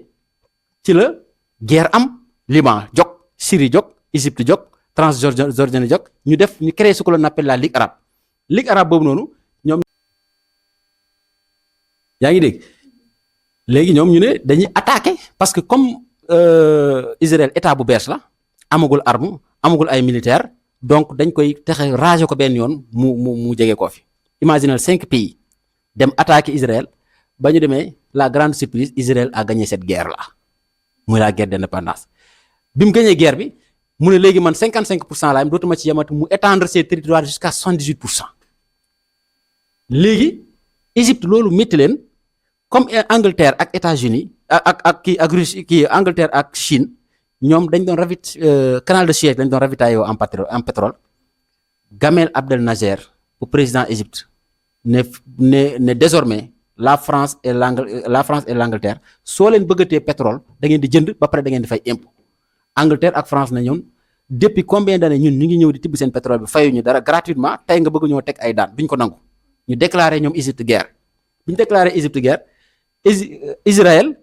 ci la guerre am Liban jóg Syrie jóg Égypte jóg Transjordanie jóg ñu créé ce que l'on appelle la Ligue arabe boobu noonu ñoom yaa ngi dégg léegi ñoom ñu ne dañuy attaquer parce que comme Israël état bu bees la amagul arme amagul ay militaire donc dañ koy texe rager ko benn yoon mu jege koo fi imaginez 5 pays dem attaquer Israël ba ñu demee la grande surprise Israël a gagné cette guerre là muy la guerre d'indépendance bi mu gagné guerre bi mu ne léegi man 55% laa am dootuma ci yemati mu étendre ses territoires jusqu'à 78%. léegi Égypte loolu métti leen comme Angleterre ak États-Unis ak Russie Angleterre ak Chine ñoom dañ doon canal de Suez dañ doon ravitailler en pétrole. Gamal Abdel Nasser bu président Égypte ne désormais la France et l'Angleterre soo leen bëggatee pétrole da ngeen di jënd ba pare da ngeen di fay impôt. Angleterre ak France na ñoon depuis combien d'années ñun ñu ngi ñëw di tibb seen pétrole bi fayuñu dara gratuitement tey nga bëgg ñoo teg ay daan duñ ko nangu ñu déclaré ñoom Égypte guerre bi ñu déclaré Égypte guerre Israël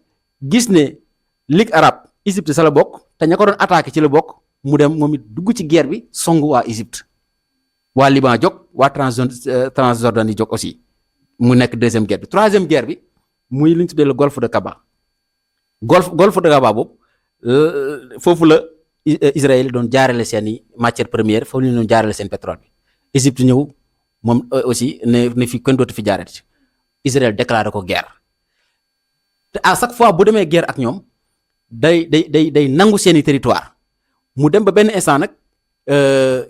gis ne Ligue arabe Égypte sa la bokk te ña ko doon attaqué ci la bokk mu dem moom it dugg ci guerre bi songu waa Égypte waa Liban jóg waa Transjordanie jóg aussi mu nekk deuxième guerre bi troisième guerre bi muy li ñu tuddee le golfe de Qaba golfe de Qaba boobu foofu la Israël doon jaarale seeni matière première foofu la doon jaarale seen pétrole bi Égypte ñëw moom aussi ne fi kenn dootu fi jaarati Israël déclaré ko guerre te à chaque fois bu demee guerre ak ñoom day nangu seeni territoire mu dem ba benn instant nag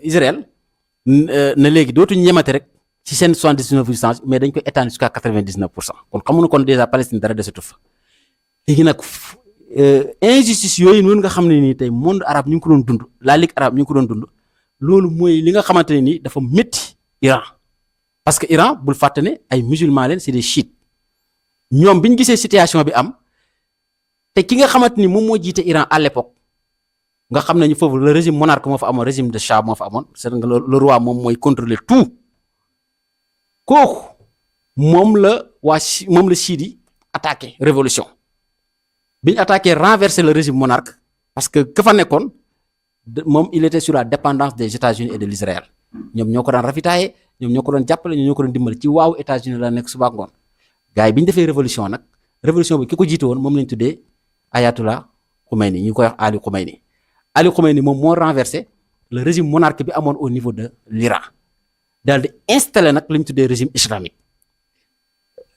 Israël ne léegi dootuñu ñemate rek ci seen 79% mais dañ koy étendre jusqu'à 99%. kon xamuñu kon déjà Palestine dara desatu fa léegi nag injustice yooyu noonu nga xam ne nii tey monde arabe ñu ngi ko doon dund la Ligue arabe ñu ngi ko doon dund loolu mooy li nga xamante ne nii dafa métti Iran parce que Iran bul fàtte ne ay musulmans leen c'est des chiites ñoom bi ñu gisee situation bi am te ki nga xamante ni moom moo jiite Iran à l'époque nga xam ne ñu foofu le régime monarque moo fa amoon régime de Shah moo fa amoon c'est que le roi moom mooy contrôler tout kooku moom la chiite yi attaqué révolution bi ñu attaqué renverser le régime monarque parce que ka fa nekkoon moom il était sur la dépendance des États-Unis et de l'Israël ñoom ñoo ko daan ravitailler ñoom ñoo ko doon jàppale ñoom ñoo ko doon dimbali ci waaw États-Unis la nekk suba ngoon gars yi bi ñu defee révolution nag révolution bi ki ko jiite woon moom lañ tuddee Ayatollah Khomeini ñu koy wax Ali Khomeini moom moo renversé le régime monarque bi amoon au niveau de l'Iran daal di installé nag lañ tuddee régime islamique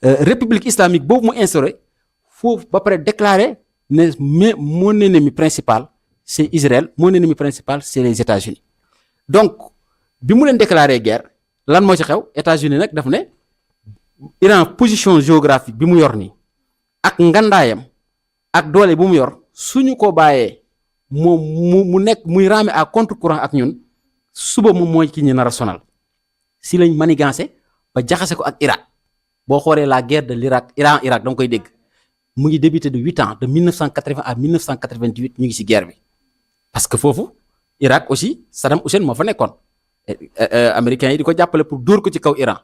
république islamique boobu mu instauré foofu ba pare déclaré ne mais mon ennemi principal c'est Israël mon ennemi principal c'est les États-Unis donc bi mu leen déclaré guerre lan moo ci xew États-Unis nag daf ne Iran position géographique bi mu yor nii ak ngandaayam ak doole bu mu yor suñu ko bàyyee moom mu nekk muy ramer à contre-courant ak ñun suba moom mooy ki ñu nar a sonal si lañ manigancé ba jaxase ko ak Irak boo xoolee la guerre de l'Irak Irak da nga koy dégg mu ngi débuté de 8 ans de 1980 à 1988 ñu ngi ci guerre bi parce que foofu Irak aussi Saddam Hussein moo fa nekkoon américains yi di ko jàppale pour dóor ko ci kaw Iran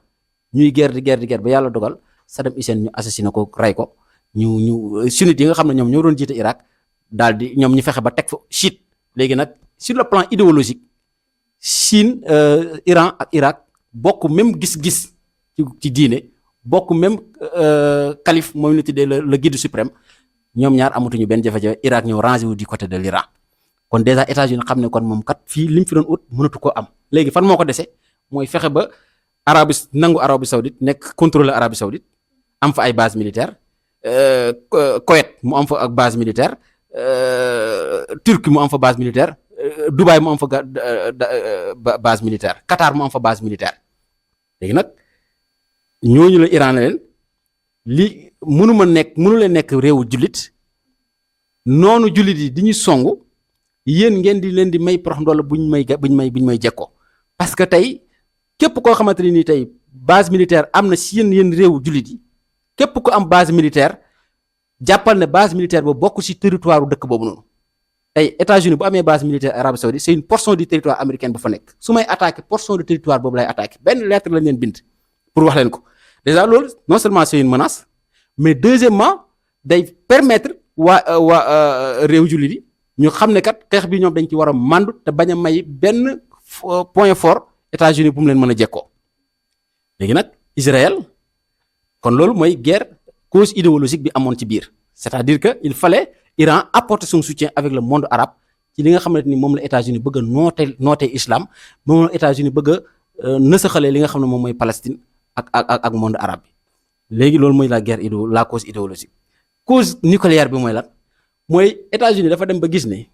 ñuy guerre di guerre ba yàlla dogal Saddam Hussein ñu assassiné ko rey ko ñu sunnite yi nga xam ne ñoom ñoo doon jiite Irak daal di ñoom ñu fexe ba teg fa chiite léegi nag sur le plan idéologique Chine Iran ak Irak bokk même gis-gis ci diine bokk même calife moom la tuddee le guide suprême ñoom ñaar amatuñu benn jafe-jafe Irak ñëw rangé wu du côté de l'Iran kon déjà États-Unis xam ne kon moom kat fii li mu fi doon ut mënatu koo am léegi fan moo ko dese mooy fexe ba Arabie Saoudite nekk contrôler Arabie Saoudite am fa ay base militaire Koweït mu am fa ak base militaire Turquie mu am fa base militaire Dubaï mu am fa base militaire Qatar mu am fa base militaire léegi nag ñooñu la Iran leen li mënu leen nekk réewu jullit noonu jullit yi di ñu songu yéen ngeen di leen di may prox ndolla buñ may jekkoo parce que tey képp koo xamante ni tey base militaire am na si yéen réewu jullit yi képp ku am base militaire jàppal ne base militaire ba bokk ci territoire dëkk boobu noonu tey États-Unis bu amee base militaire Arabie Saoudite c'est une portion du territoire américain bu fa nekk su may attaquer portion du territoire boobu lay attaquer benn lettre lañ leen bind pour wax leen ko déjà loolu non seulement c'est une menace mais deuxièmement day permettre waa réew jullit yi ñu xam ne kat xeex bi ñoom dañ ci war a màndu te bañ a may benn point fort États-Unis bu mu leen mën a jekkoo léegi nag Israël kon loolu mooy guerre cause idéologique bi amoon ci biir c'est-à-dire que il fallait Iran apporter son soutien avec le monde arabe ci li nga xamante ni moom la États-Unis bëgg a nootee islam moom la États-Unis bëgg a nësaxalee li nga xam ne moom mooy Palestine ak monde arabe bi léegi loolu mooy la cause idéologique cause nucléaire bi mooy lan mooy États-Unis dafa dem ba gis ne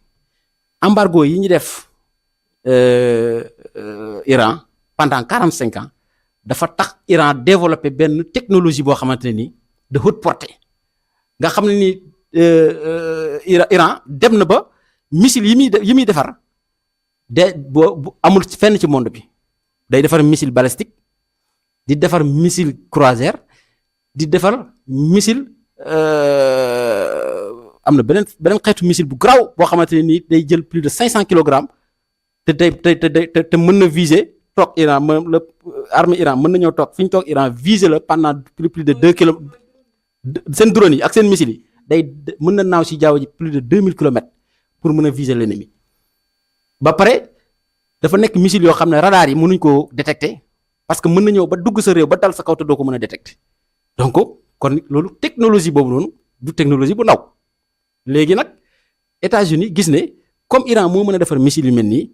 embargo yi ñu def Iran pendant 45 ans dafa tax Iran développé benn technologie boo xamante ne nii de haute portée nga xam ne ni Iran dem na ba missile yi muy defar bu amul fenn ci monde bi day defar missile balistique di defar missile croisière di defar missile am na beneen xeetu missile bu garaaw boo xamante ne nii day jël plus de 500 kilogrammes te mën na viser toog Iran la armée Iran mën na ñëw toog fi ñu toog Iran viser la pendant plus de 2 kilomètres seen drone yi ak seen missile yi day mën na naaw si jaww ji plus de 2000 kilomètres pour mën a viser l'ennemi ba pare dafa nekk missile yoo xam ne radar yi mënuñ koo détecter parce que mën na ñëw ba dugg sa réew ba dal sa kaw te doo ko mën a détecter donc kon loolu technologie boobu noonu du technologie bu ndaw léegi nag États-Unis gis ne comme Iran moo mën a defar missile yu mel nii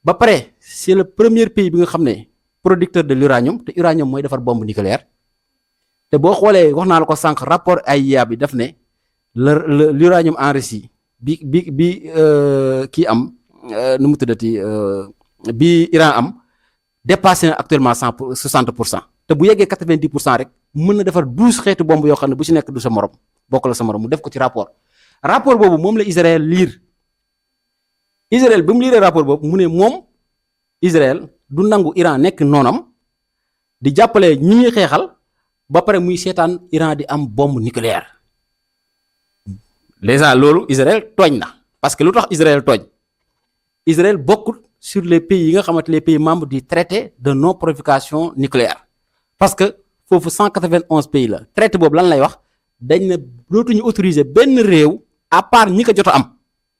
ba pare c'est le premier pays bi nga xam ne producteur de l'uranium te uranium mooy defar bombe nucléaire te boo xoolee wax naa la ko sànq rapport AIEA bi daf ne l'uranium enrichi bi kii am nu mu tuddati bi Iran am dépassé na actuellement 60% te bu yeggee 90% rek mën na defar 12 xeetu bombe yoo xam ne bu ci nekk du sa morom bokk la sa morom mu def ko ci rapport boobu moom la Israël lire Israël bi mu lire rapport boobu mu ne moom Israël du nangu Iran nekk noonam di jàppale ñi muy xeexal ba pare muy seetaan Iran di am bombe nucléaire déjà loolu Israël tooñ na parce que lu tax Israël tooñ Israël bokkul sur les pays yi nga xamante les pays membres du traité de non prolifération nucléaire parce que foofu 191 pays la traité boobu lan lay wax dañ ne dootuñu autoriser benn réew à part ñi ko jot a am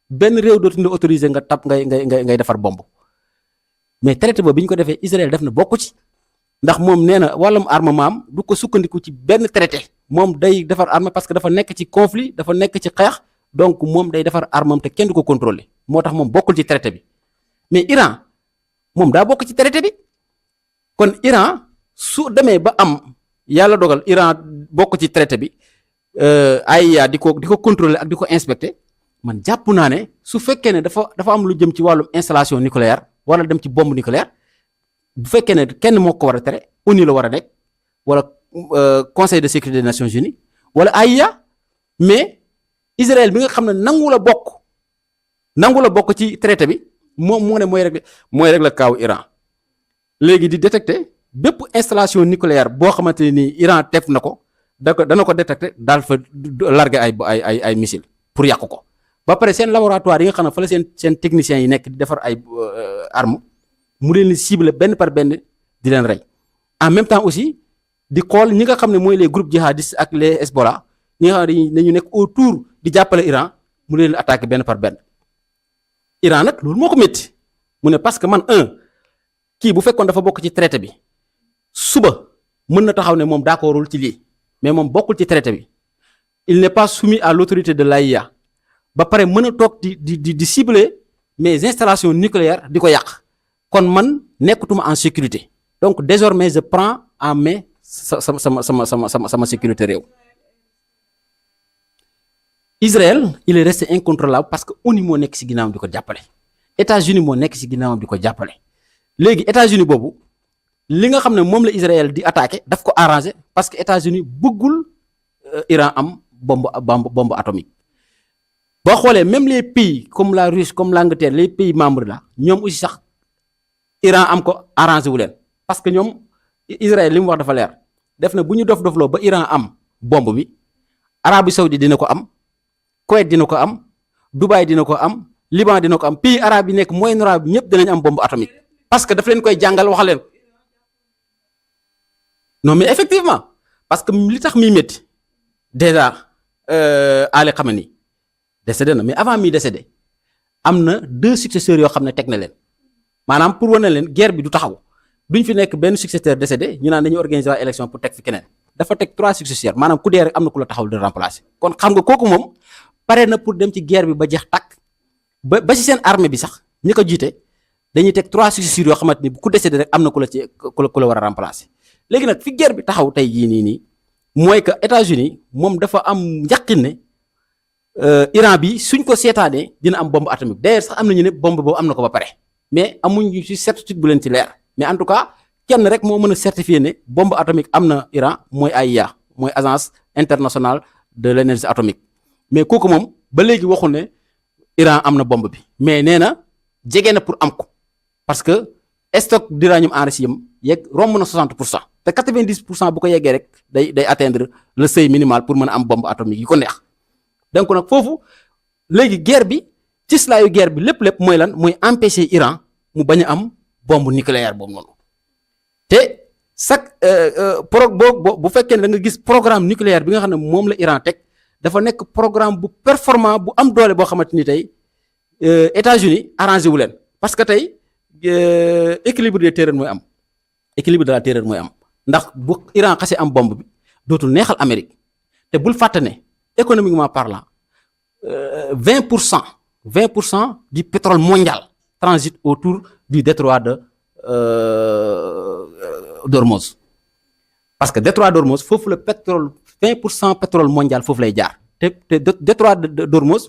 benn réew dootuñu autoriser nga tab ngay defar bombe mais traité boobu bi ñu ko defee Israël def na bokku ci ndax moom nee na wàllum armement am du ko sukkandiku ci benn traité moom day defar arme parce que dafa nekk ci conflit dafa nekk ci xeex donc moom day defar armam te kenn du ko contrôler moo tax moom bokkul ci traité bi mais Iran moom daa bokk ci traité bi kon Iran su demee ba am yàlla dogal Iran bokk ci traité bi AIEA di ko contrôler ak di ko inspecter man jàpp naa ne su fekkee ne dafa am lu jëm ci wàllum installation nucléaire wala dem ci bombe nucléaire bu fekkee ne kenn moo ko war a tere ONU la war a nekk wala conseil de sécurité des nations unies wala AIEA mais Israël bi nga xam ne nangu la bokk ci traité bi moom moo ne mooy régler kaaw Iran léegi di détecter bépp installation nucléaire boo xamante ni Iran teg na ko dana ko détecter daal fa larguer ay missile pour yàq ko ba pare seen laboratoire yi nga xam ne fa la seen techniciens yi nekk di defar ay armes mu leen di cibler benn par benn di leen rey en même temps aussi di xool ñi nga xam ne mooy les groupes jihadistes ak les Hezbollah ñi nga xam ne dañu nekk autour di jàppale Iran mu leen di attaquer benn par benn Iran nag loolu moo ko métti mu ne parce que man kii bu fekkoon dafa bokk ci traité bi suba mën na taxaw ne moom d'accordul ci lii mais moom bokkul ci traité bi il n'est pas soumis à l'autorité de l'AIEA ba pare mën a toog di cibler mes installations nucléaires di ko yàq kon man nekkatuma en sécurité donc désormais je prends en main sama sécurité réew. Israël il est resté incontrôlable parce que ONU moo nekk ci ginnaawam di ko jàppale États-Unis moo nekk ci ginnaawam di ko jàppale léegi États-Unis boobu li nga xam ne moom la Israël di attaquer daf ko arranger parce que États-Unis bëggul Iran am bombe atomique boo xoolee même les pays comme la Russie comme l'Angleterre les pays membres là ñoom aussi sax Iran am ko arrangé wu leen parce que ñoom Israël li mu wax dafa leer def na bu ñu dofloo ba Iran am bombe bi Arabie Saoudite dina ko am Koweït dina ko am Dubaï dina ko am Liban dina ko am pays arabe yi nekk Moyen-Orient bi ñëpp dinañ am bombe atomique parce que daf leen koy jàngal wax leen non mais effectivement parce que li tax muy métti déjà Ali Khamenei décédé na mais avant mi décédé am na 2 successeurs yoo xam ne teg na leen maanaam pour wane leen guerre bi du taxaw duñ fi nekk benn successeur décédé ñu naan dañuy organiser waa élection pour teg fi keneen dafa teg 3 successeurs maanaam ku dee rek am na ku la taxaw de remplacer kon xam nga kooku moom pare na pour dem ci guerre bi ba jeex tàkk ba ci seen armée bi sax ñi ko jiite dañuy teg 3 successeurs yoo xamante ni ku décédé rek am na ku la war a remplacer léegi nag fi guerre bi taxaw tey jii nii mooy que États-Unis moom dafa am njaqin ne Iran bi suñ ko seetaanee dina am bombe atomique d'ailleurs sax am nañu ne bombe boobu am na ko ba pare mais amuñu ci certitude bu leen ci leer mais en tout cas kenn rek moo mën a certifier ne bombe atomique am na Iran mooy AIA mooy agence internationale de l'énergie atomique mais kooku moom ba léegi waxul ne Iran am na bombe bi mais nee na jege na pour am ko parce que stock d'uranium enrichi yam yegg romb na 60% te 90% bu ko yeggee rek day atteindre le seuil minimal pour mën a am bombe atomique yi ko neex donc nag foofu léegi guerre bi ci slaayu guerre bi lépp mooy lan mooy empêcher Iran mu bañ a am bombe nucléaire boobu noonu te chaque bu fekkee ne da nga gis programme nucléaire bi nga xam ne moom la Iran teg dafa nekk programme bu performant bu am doole boo xamante ni tey États-Unis arrangé wu leen parce que tey équilibre des terreurs mooy am équilibre de la terreur mooy am ndax bu Iran xasee am bombe bi dootul neexal Amérique te bul fàtte ne économiquement parlant 20% du pétrole mondial transite autour du détroit de d'Ormuz parce que détroit d'Ormuz foofu le pétrole 20% pétrole mondial foofu lay jaar te détroit d'Ormuz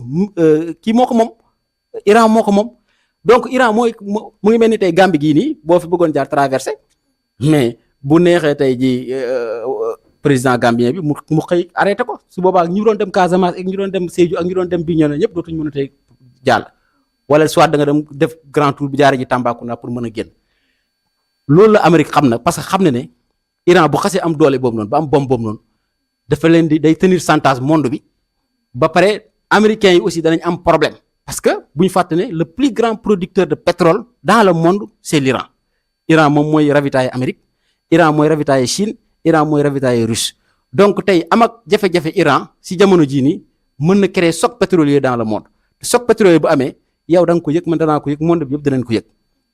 kii moo ko moom Iran moo ko moom donc Iran mu ngi mel ni tey Gambie gii nii boo fi bëggoon jaar traversé mais bu neexee tey ji président gambien bi mu xëy arrêté ko su boobaa ñu doon dem Casamance ak ñu doon dem Sédhiou ak ñu doon dem Bignona ñëpp dootuñu mën a tey jàll wala soit da nga dem def grand tour bi jaare ji Tambacounda pour mën a génn loolu la Amérique xam na parce que xam na ne Iran bu xasee am doole boobu noonu ba am bombe boobu noonu dafa leen di day tenir chantage monde bi ba pare américains yi aussi danañ am problème parce que bu ñu fàtte ne le plus grand producteur de pétrole dans le monde c'est l'Iran Iran moom mooy ravitailler Amérique Iran mooy ravitailler Chine Iran mooy ravitailler Russe donc tey am ak jafe-jafe Iran si jamono jii nii mën na créer choc pétrolier dans le monde choc pétrolier bu amee yow da nga ko yëg man danaa ko yëg monde bi yëpp danañ ko yëg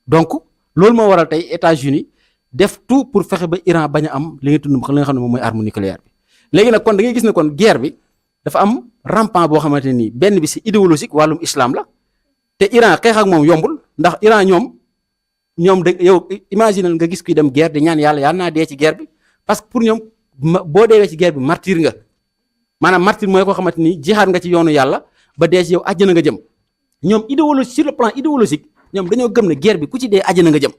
donc loolu moo waral tey États-Unis def tout pour fexe ba Iran bañ a am li nga tudd li nga xam ne moom mooy arme nucléaire bi léegi nag kon da ngay gis ne kon guerre bi dafa am rampant boo xamante ni benn bi si idéologique wàllum islam la te Iran xeex ak moom yombul ndax Iran ñoom da yow imaginal nga gis kuy dem guerre di ñaan yàlla naa dee ci guerre bi parce que pour ñoom boo deewee ci guerre bi martyr nga maanaam martyr mooy koo xamante ni jihaad nga ci yoonu yàlla ba dee ci yow àjjana nga jëm ñoom idéologie sur le plan idéologique ñoom dañoo gëm ne guerre bi ku ci dee àjjana nga jëm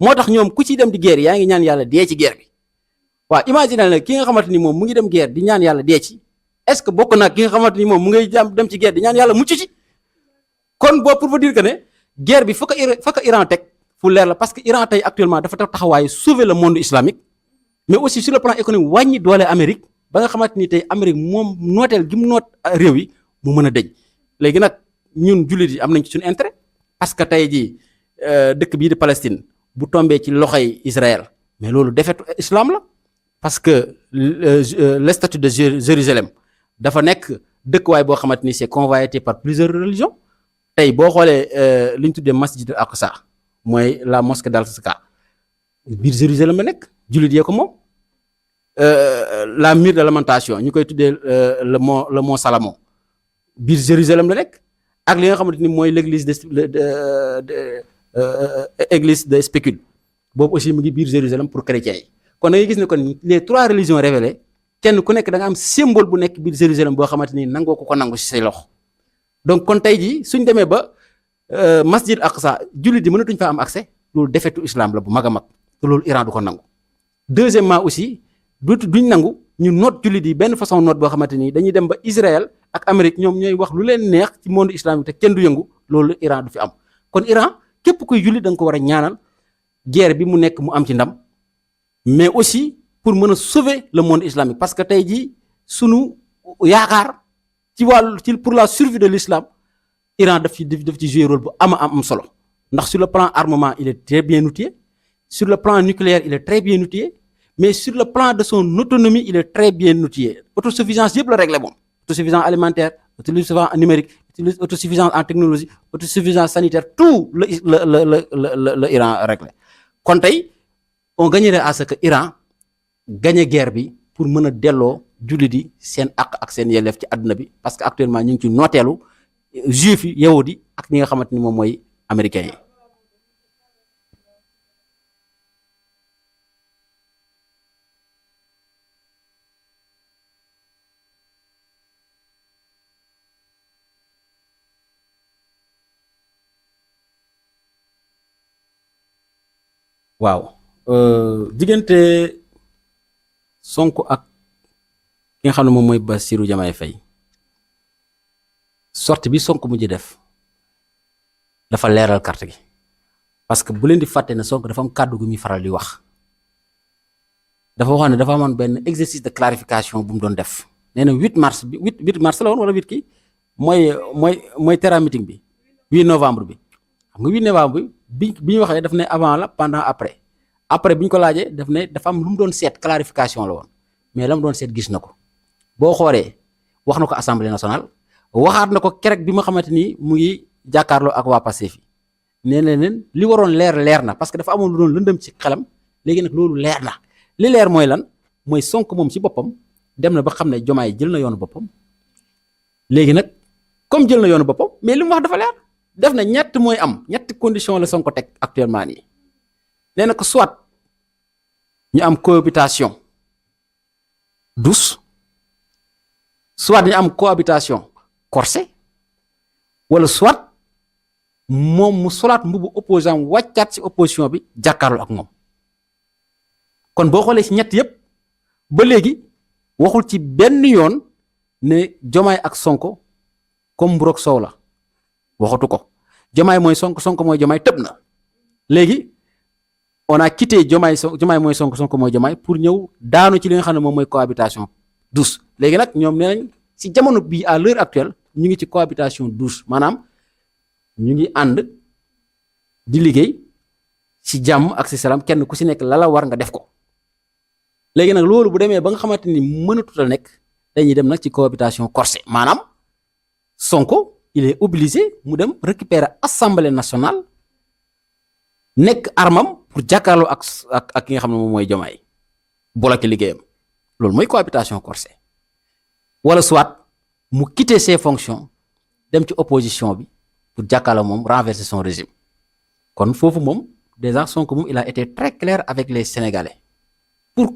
moo tax ñoom ku ci dem di guerre yaa ngi ñaan yàlla dee ci guerre bi waaw imaginal nag ki nga xamante ni moom mu ngi dem guerre di ñaan yàlla dee ci est-ce que bokk nag ki nga xamante ni moom mu ngay dem ci guerre di ñaan yàlla mucc ci kon boo pour vous dire que ne guerre bi fa ko Iran teg fu leer la parce que Iran tey actuellement dafa taxawaayu sauver le monde islamique mais aussi sur le plan économique wàññi doole Amérique ba nga xamante ni tey Amérique moom nooteel gi mu noot réew yi mu mën a dëj léegi nag ñun jullit yi am nañ ci suñu intérêt parce que tey jii dëkk bii di Palestine bu tombee ci loxoy Israël mais loolu défaite islam la parce que le statut de Jérusalem dafa nekk dëkkuwaay boo xamante ni c'est convoité par plusieurs religions tey boo xoolee li ñu tuddee masjid al-Aqsa mooy la mosquée d'Al-Aqsa biir Jérusalem la nekk jullit yee ko moom la mur de lamentation ñu koy tuddee le mont Salomon biir Jérusalem la nekk ak li nga xamante ni mooy l'église église de spécule boobu aussi mu ngi biir Jérusalem pour chrétiens yi kon da ngay gis ne kon les 3 religions révélées kenn ku nekk da nga am symbole bu nekk biir Jérusalem boo xamante ni nangoo ko nangu ci say loxo donc kon tey jii suñ demee ba masjid Aqsa jullit yi mënatuñ fa am accès loolu defetu islam la bu mag a mag te loolu Iran du ko nangu. deuxièmement aussi duñ nangu ñu noot jullit yi benn façon noot boo xamante ni dañuy dem ba Israël ak Amérique ñoom ñooy wax lu leen neex ci monde islamique te kenn du yëngu loolu Iran du fi am kon Iran képp kuy jullit da nga ko war a ñaanal guerre bi mu nekk mu am ci ndam mais aussi pour mën a sauver le monde islamique parce que tey jii sunu yaakaar ci pour la survie de l'islam Iran daf ci jouer rôle bu am solo ndax sur le plan armement il est très bien outillé sur le plan nucléaire il est très bien outillé mais sur le plan de son autonomie il est très bien outillé autosuffisance yëpp la réglé moom autosuffisance alimentaire, autosuffisance numérique, autosuffisance en technologie, autosuffisance sanitaire, tout le Iran réglé. Kon tey on gagnerait à ce que Iran gagne guerre bi pour mën a delloo jullit yi seen ak seen yelleef ci àdduna bi parce que actuellement ñu ngi ci nooteelu juif yi yahudi yi ak ñi nga xamante ni moom mooy américains yi. waaw diggante Sonko ak ki nga xam ne moom mooy Bassirou Diomaye Faye sortie bi Sonko mujj def dafa leeral carte gi parce que bu leen di fàtte ne Sonko dafa am kàddu gu muy faral di wax dafa wax ne dafa amoon benn exercice de clarification bu mu doon def nee na 8 mars bi 8 mars la woon wala 8 kii mooy Terra meeting bi 8 novembre bi xam nga 8 novembre bi ñu waxee daf ne avant la pendant après bi ñu ko laajee daf ne dafa am lu mu doon seet clarification la woon mais la mu doon seet gis na ko boo xoolee wax na ko assemblée nationale waxaat na ko kerek bi ma xamante ni mu ngi jàkkaarloo ak waa Pastef yi nee na leen li waroon leer na parce que dafa amoon lu doon lëndëm ci xelam léegi nag loolu leer na li leer mooy lan mooy Sonko moom ci boppam dem na ba xam ne Diomaye jël na yoonu boppam léegi nag comme jël na yoonu boppam mais li mu wax dafa leer def na ñett mooy am ñetti condition la Sonko teg actuellement nii nee na ko soit ñu am cohabitation douce soit ñu am cohabitation corsée wala soit moom mu solaat mbubu opposant wàccaat ci opposition bi jàkkaarloo ak moom kon boo xoolee ci ñett yépp ba léegi waxul ci benn yoon ne Diomaye ak Sonko comme mburoog soow la waxatu ko Diomaye mooy Sonko mooy Diomaye tëb na léegi on a quitté Diomaye mooy Sonko mooy Diomaye pour ñëw daanu ci li nga xam ne moom mooy cohabitation douce léegi nag ñoom nee nañ ci jamono bii à l'heure actuelle ñu ngi ci cohabitation douce maanaam ñu ngi ànd di liggéey ci jàmm ak ci salaam kenn ku ci nekk la war nga def ko léegi nag loolu bu demee ba nga xamante ni mënatut a nekk dañuy dem nag ci cohabitation corsée maanaam Sonko il est obligé mu dem récupérer assemblée nationale nekk armam pour jàkkaarloo ak ki nga xam ne moom mooy Diomaye bloqué liggéeyam loolu mooy cohabitation corsée wala soit mu quitter ses fonctions dem ci opposition bi pour jàkkaarloo moom renverser son régime kon foofu moom déjà Sonko moom il a été très clair avec les Sénégalais pour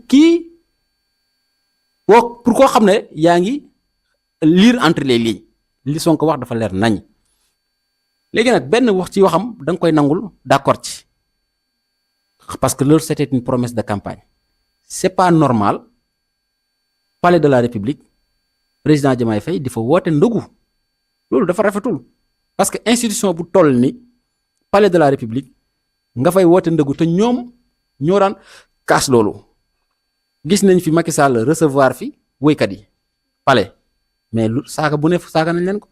koo xam ne yaa ngi lire entre les lignes li Sonko wax dafa leer nañ léegi nag benn wax ci waxam da nga koy nangul d'accord ci parce que loolu c'était une promesse de campagne c'est pas normal palais de la République président Diomaye Faye di fa woote ndogu loolu dafa rafetul parce que institution bu toll ni palais de la République nga fay woote ndogu te ñoom ñoo daan kaas loolu gis nañ fi Macky Sall recevoir fi woykat yi palais mais lu saaga bu ne saaga nañ leen ko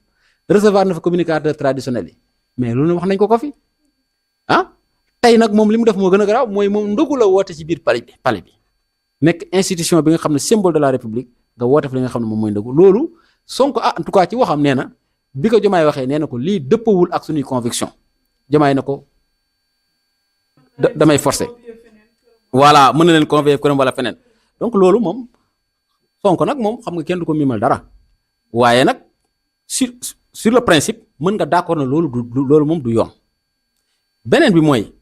recevoir na fa communicateur traditionnel yi mais loolu wax nañ ko fi tey nag moom li mu def moo gën a garaaw mooy moom ndogu la woote ci biir palais bi nekk institution bi nga xam ne symbole de la République nga woote fa li nga xam ne moom mooy ndogu loolu Sonko en tout cas ci waxam nee na bi ko Diomaye waxee nee na ko lii dëppawul ak suñuy conviction Diomaye na ko damay forcer voilà mën na leen convier këram wala feneen donc loolu moom Sonko nag moom xam nga kenn du ko mimal dara waaye nag sur le principe mën nga d'accord na loolu moom du yoon beneen bi mooy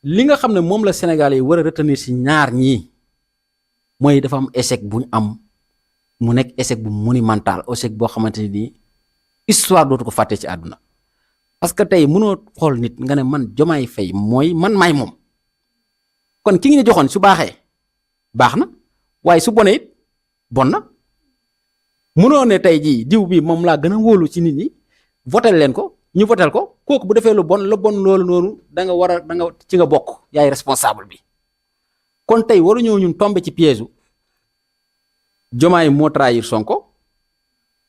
li nga xam ne moom la Sénégalais yi war a retenir ci ñaar ñii mooy dafa am échec bu ñu am mu nekk échec bu monumental échec boo xamante ni nii histoire dootu ko fàtte ci àdduna parce que tey mënoo xool nit nga ne man Diomaye Faye mooy man maay moom kon ki ñu joxoon su baaxee baax na waaye su bonee it bon na mënoo ne tey jii diw bi moom laa gën a wóolu ci nit ñi votel leen ko ñu votel ko kooku bu defee lu bon loolu noonu da nga ci nga bokk yaay responsable bi kon tey waruñoo ñun tomber ci piège u Diomaye moo trahir Sonko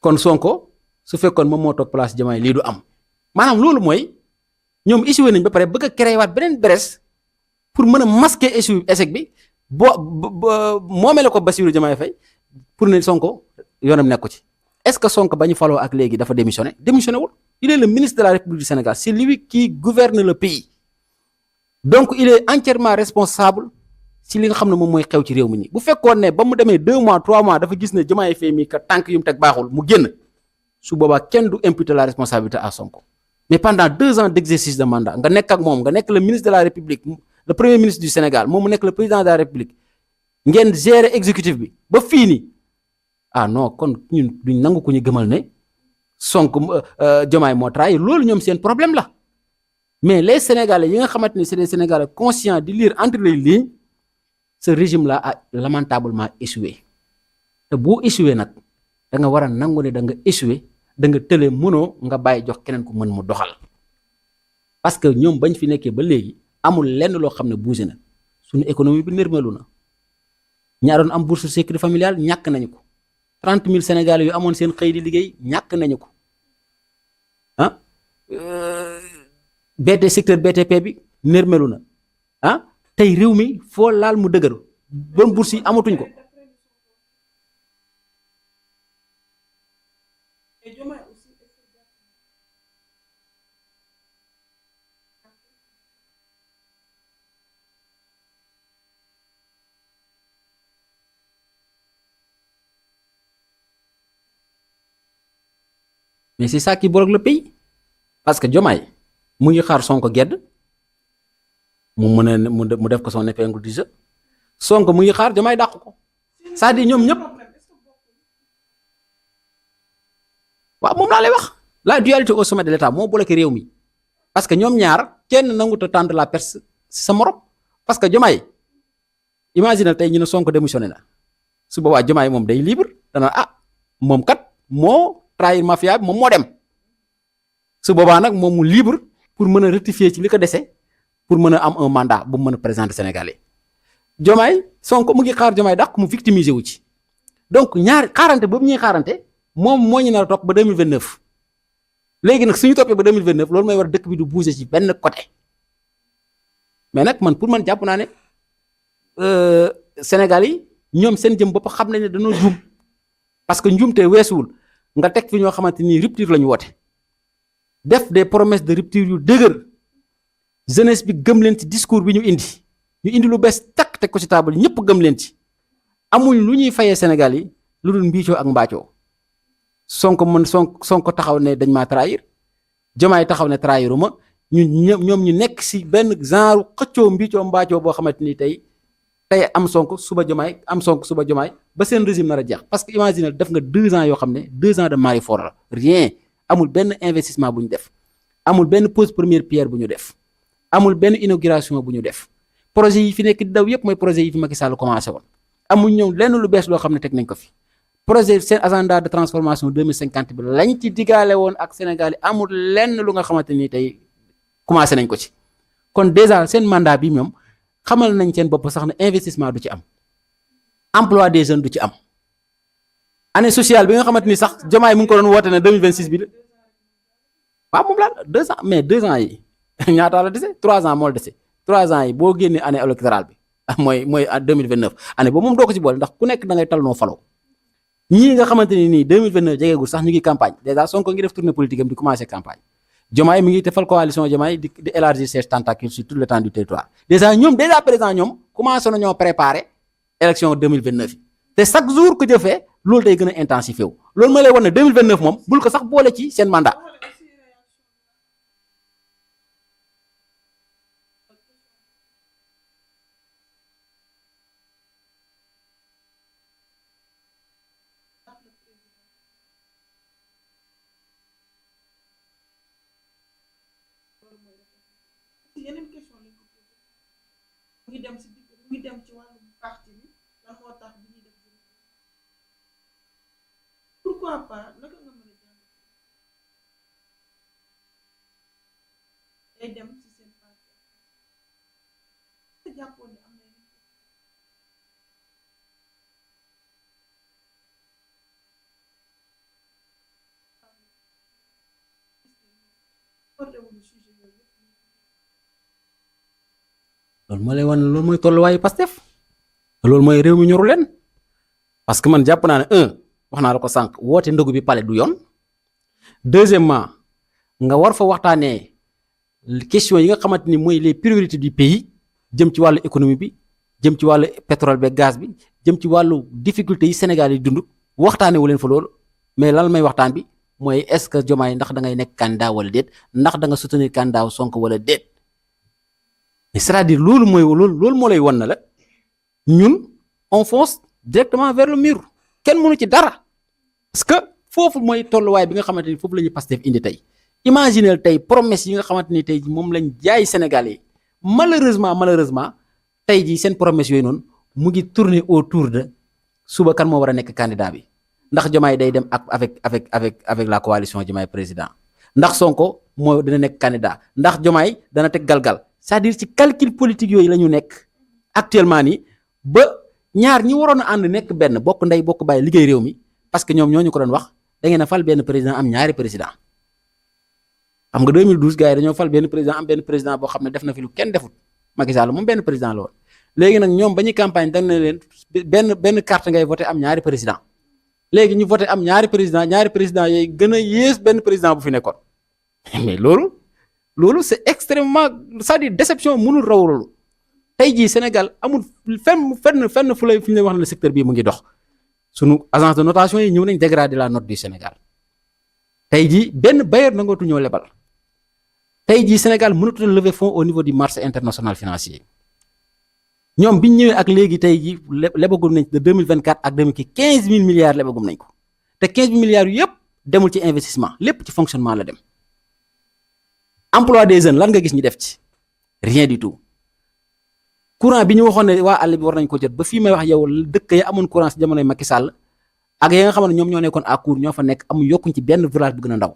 kon Sonko su fekkoon moom moo toog place Diomaye lii du am maanaam loolu mooy ñoom échoué nañ ba pare bëgg a créer waat beneen brèche pour mën a masquer échec bi moomee la ko Bassirou Diomaye Faye pour ne Sonko yoonam nekku ci est-ce que Sonko ba ñu faloo ak léegi dafa démissionné wul. Il est le ministre de la République du Sénégal, c'est lui qui gouverne le pays, donc il est entièrement responsable si li nga xam ne moom mooy xew ci réew mi nii. Bu fekkoon ne ba mu demee 2 mois 3 mois dafa gis ne Diomaye Faye mi ka tànk yu mu teg baaxul mu génn, su boobaa kenn du imputer la responsabilité à Sonko. Mais pendant 2 ans d'exercice de mandat nga nekk ak moom, nga nekk le ministre de la République, le premier ministre du Sénégal, moom mu nekk le président de la République, ngeen gérer exécutif bi ba fii nii, ah non, kon ñun duñ nangu ko ñu gëmal ne Sonko Diomaye moo trahir. Loolu ñoom seen problème la. Mais les Sénégalais yi nga xamante ne c'est des Sénégalais conscients di lire entre les lignes, ce régime là a lamentablement échoué. te boo échoué nag da nga war a nangu ne da nga échoué, da nga tële mënoo nga bàyyi jox keneen ku mën mu doxal. Parce que ñoom bañ fi nekkee ba léegi amul lenn loo xam ne bougé na. Suñu économie bi nërmelu na. ñaa doon am bourse sécurité familiale ñàkk nañu ko. 30 000 Sénégalais yu amoon seen xëy di liggéey ñàkk nañu ko. ah secteur BTP bi nërmelu na. ah tey réew mi foo laal mu dëgëru. bon bourse yi amatuñ ko. Mais c'est ça qui bloque le pays. Parce que Diomaye mu ngi xaar Sonko gedd mu mën a mu def ko son épingle du jeu. Sonko mu ngi xaar Diomaye dàq ko. C'est-à-dire ñoom ñëpp waaw moom laa lay wax. La dualité au sommet de l'État moo bloqué réew mi. Parce que ñoom ñaar kenn nangut a tendre la perche sa morom. Parce que Diomaye imagine tey ñu ne Sonko démissionné na su boobaa Diomaye moom day libre dana moom kat moo trahir mafia bi moom moo dem su boobaa nag moom mu libre pour mën a rectifier ci li ko dese pour mën a am un mandat bu mu mën a présenter Sénégalais. Diomaye Sonko mu ngi xaar Diomaye dàq mu victimiser wu ci donc ñaari xaarante boobu ñuy xaarante moom moo ñu nar a topp ba 2029 léegi nag suñu toppee ba 2029 loolu mooy war dëkk bi du bouger ci benn côté. Mais nag man pour man jàpp naa ne Sénégal yi ñoom seen jëm bopp xam nañ ne dañoo juum parce que njuumte weesuwul nga teg fi ñoo xamante ni rupture la ñu woote def des promesses de rupture yu dëgër jeunesse bi gëm leen ci discours bi ñu indi lu bees takk teg ko ci table ñëpp gëm leen ci amuñ lu ñuy fayee Sénégal yi lu dul mbiicoo ak mbaacoo. Sonko taxaw ne dañ maa trahir Diomaye taxaw ne trahiruma ñoom ñu nekk ci benn genre xëccoo mbiicoo mbaacoo boo xamante ni tey am Sonko suba Diomaye am Sonko suba Diomaye ba seen régime nar a jeex. Parce que imagine def nga 2 ans yoo xam ne 2 ans de mari fort la rien amul benn investissement bu ñu def amul benn pose première pierre bu ñu def amul benn inauguration bu ñu def projet yi fi nekk di daw yëpp mooy projet yi fi Macky Sall commencé woon amul ñëw lenn lu bees loo xam ne teg nañ ko fi. Projet seen agenda de transformation 2050 bi lañ ci digaale woon ak Sénégal yi amul lenn lu nga xamante ni tey commencé nañ ko ci kon déjà seen mandat bi ñoom xamal nañ seen bopp sax ne investissement du ci am emploi des jeunes du ci am année sociale bi nga xamante ni sax Diomaye mu ngi ko doon woote ne 2026 bi waaw moom la 2 ans mais 2 ans yi ñaata la dese 3 ans moo la dese 3 ans yi boo génnee année électorale bi mooy 2029 année boobu moom doo ko ci boole ndax ku nekk da ngay tal noo faloo ñii nga xamante ni nii 2029 jegeegul sax ñu ngi campagne déjà Sonko ngi def tournée politique am di commencer campagne Diomaye mi ngi defal coalition Diomaye di élargir ses tentacules sur tout l'étendue du territoire déjà ñoom déjà présent ñoom commencé nañoo préparer élection 2029 yi te chaque jour que jëfee loolu day gën a intensifié wu loolu mooy lay wan ne 2029 moom bul ko sax boole ci seen mandat. yeneen question lañ ko posé mu ngi dem ci mu ngi dem ci wàllu parti bi lan moo tax bi ñuy def pourquoi pas naka nga mën a jàng day dem ci seen parti jàppoon ne am na loolu moo lay wan loolu mooy tolluwaayu Pastef loolu mooy réew mi ñoru leen parce que man jàpp naa ne wax naa la ko sànq woote ndogu bi palais du yoon. Deuxièmement nga war fa waxtaanee question yi nga xamante ni mooy les priorités du pays jëm ci wàllu économie bi jëm ci wàllu pétrole bi gaz bi jëm ci wàllu difficulté yi Sénégal yi dund waxtaanee wu leen fa loolu mais lan may waxtaan bi mooy est-ce que Diomaye ndax da ngay nekk candidat wala déet ndax da nga soutenir candidat Sonko wala déet mais c'est-à-dire loolu moo lay wan na la ñun on fonce directement vers le mur kenn mënu ci dara parce que foofu mooy tolluwaay bi nga xamante ni foofu la ñuy Pastef indi tey imaginez tey promesse yi nga xamante ni tey moom lañ jaay Sénégalais yi malheureusement tey jii seen promesse yooyu noonu mu ngi tourner autour de suba kan moo war a nekk candidat bi ndax Diomaye day dem avec la coalition Diomaye président ndax Sonko moo dina nekk candidat ndax Diomaye dana teg galgal c'est-à-dire ci calcul politique yooyu la ñu nekk actuellement nii ba ñaar ñi waroon a ànd nekk benn bokk ndey bokk bàyyi liggéey réew mi parce que ñoom ñoo ñu ko doon wax da ngeen a fal benn président am ñaari président xam nga 2012 gars yi dañoo fal benn président am benn président boo xam ne def na fi lu kenn defut Macky Sall moom benn président la woon léegi nag ñoom ba ñuy campagne dañ ne leen benn carte ngay voté am ñaari président léegi ñu voté am ñaari président yooyu gën a yées benn président bu fi nekkoon mais loolu c'est extrêmement c'est-à-dire déception mënul raw loolu tey jii Sénégal amul fenn fu ñu lay wax ne le secteur bii mu ngi dox sunu agence de notation yi ñëw nañ dégrader la note du Sénégal tey jii benn bailleur nangootu ñoo lebal tey jii Sénégal mënatu a lever fonds au niveau du marché international financier ñoom biñ ñëwee ak léegi tey jii lebagum nañ de 2024 ak 15 000 milliards lebagum nañ ko te 15 000 milliards yu yëpp demul ci investissement lépp ci fonctionnement la dem emploi des jeunes lan nga gis ñu def ci rien du tout courant bi ñu waxoon ne waa àll bi war nañ ko jot ba fii may wax yow dëkk ya amoon courant si jamonoy Macky Sall ak ya nga xam ne ñoom ñoo nekkoon à court ñoo fa nekk amu yokkuñ ci benn village bu gën a ndaw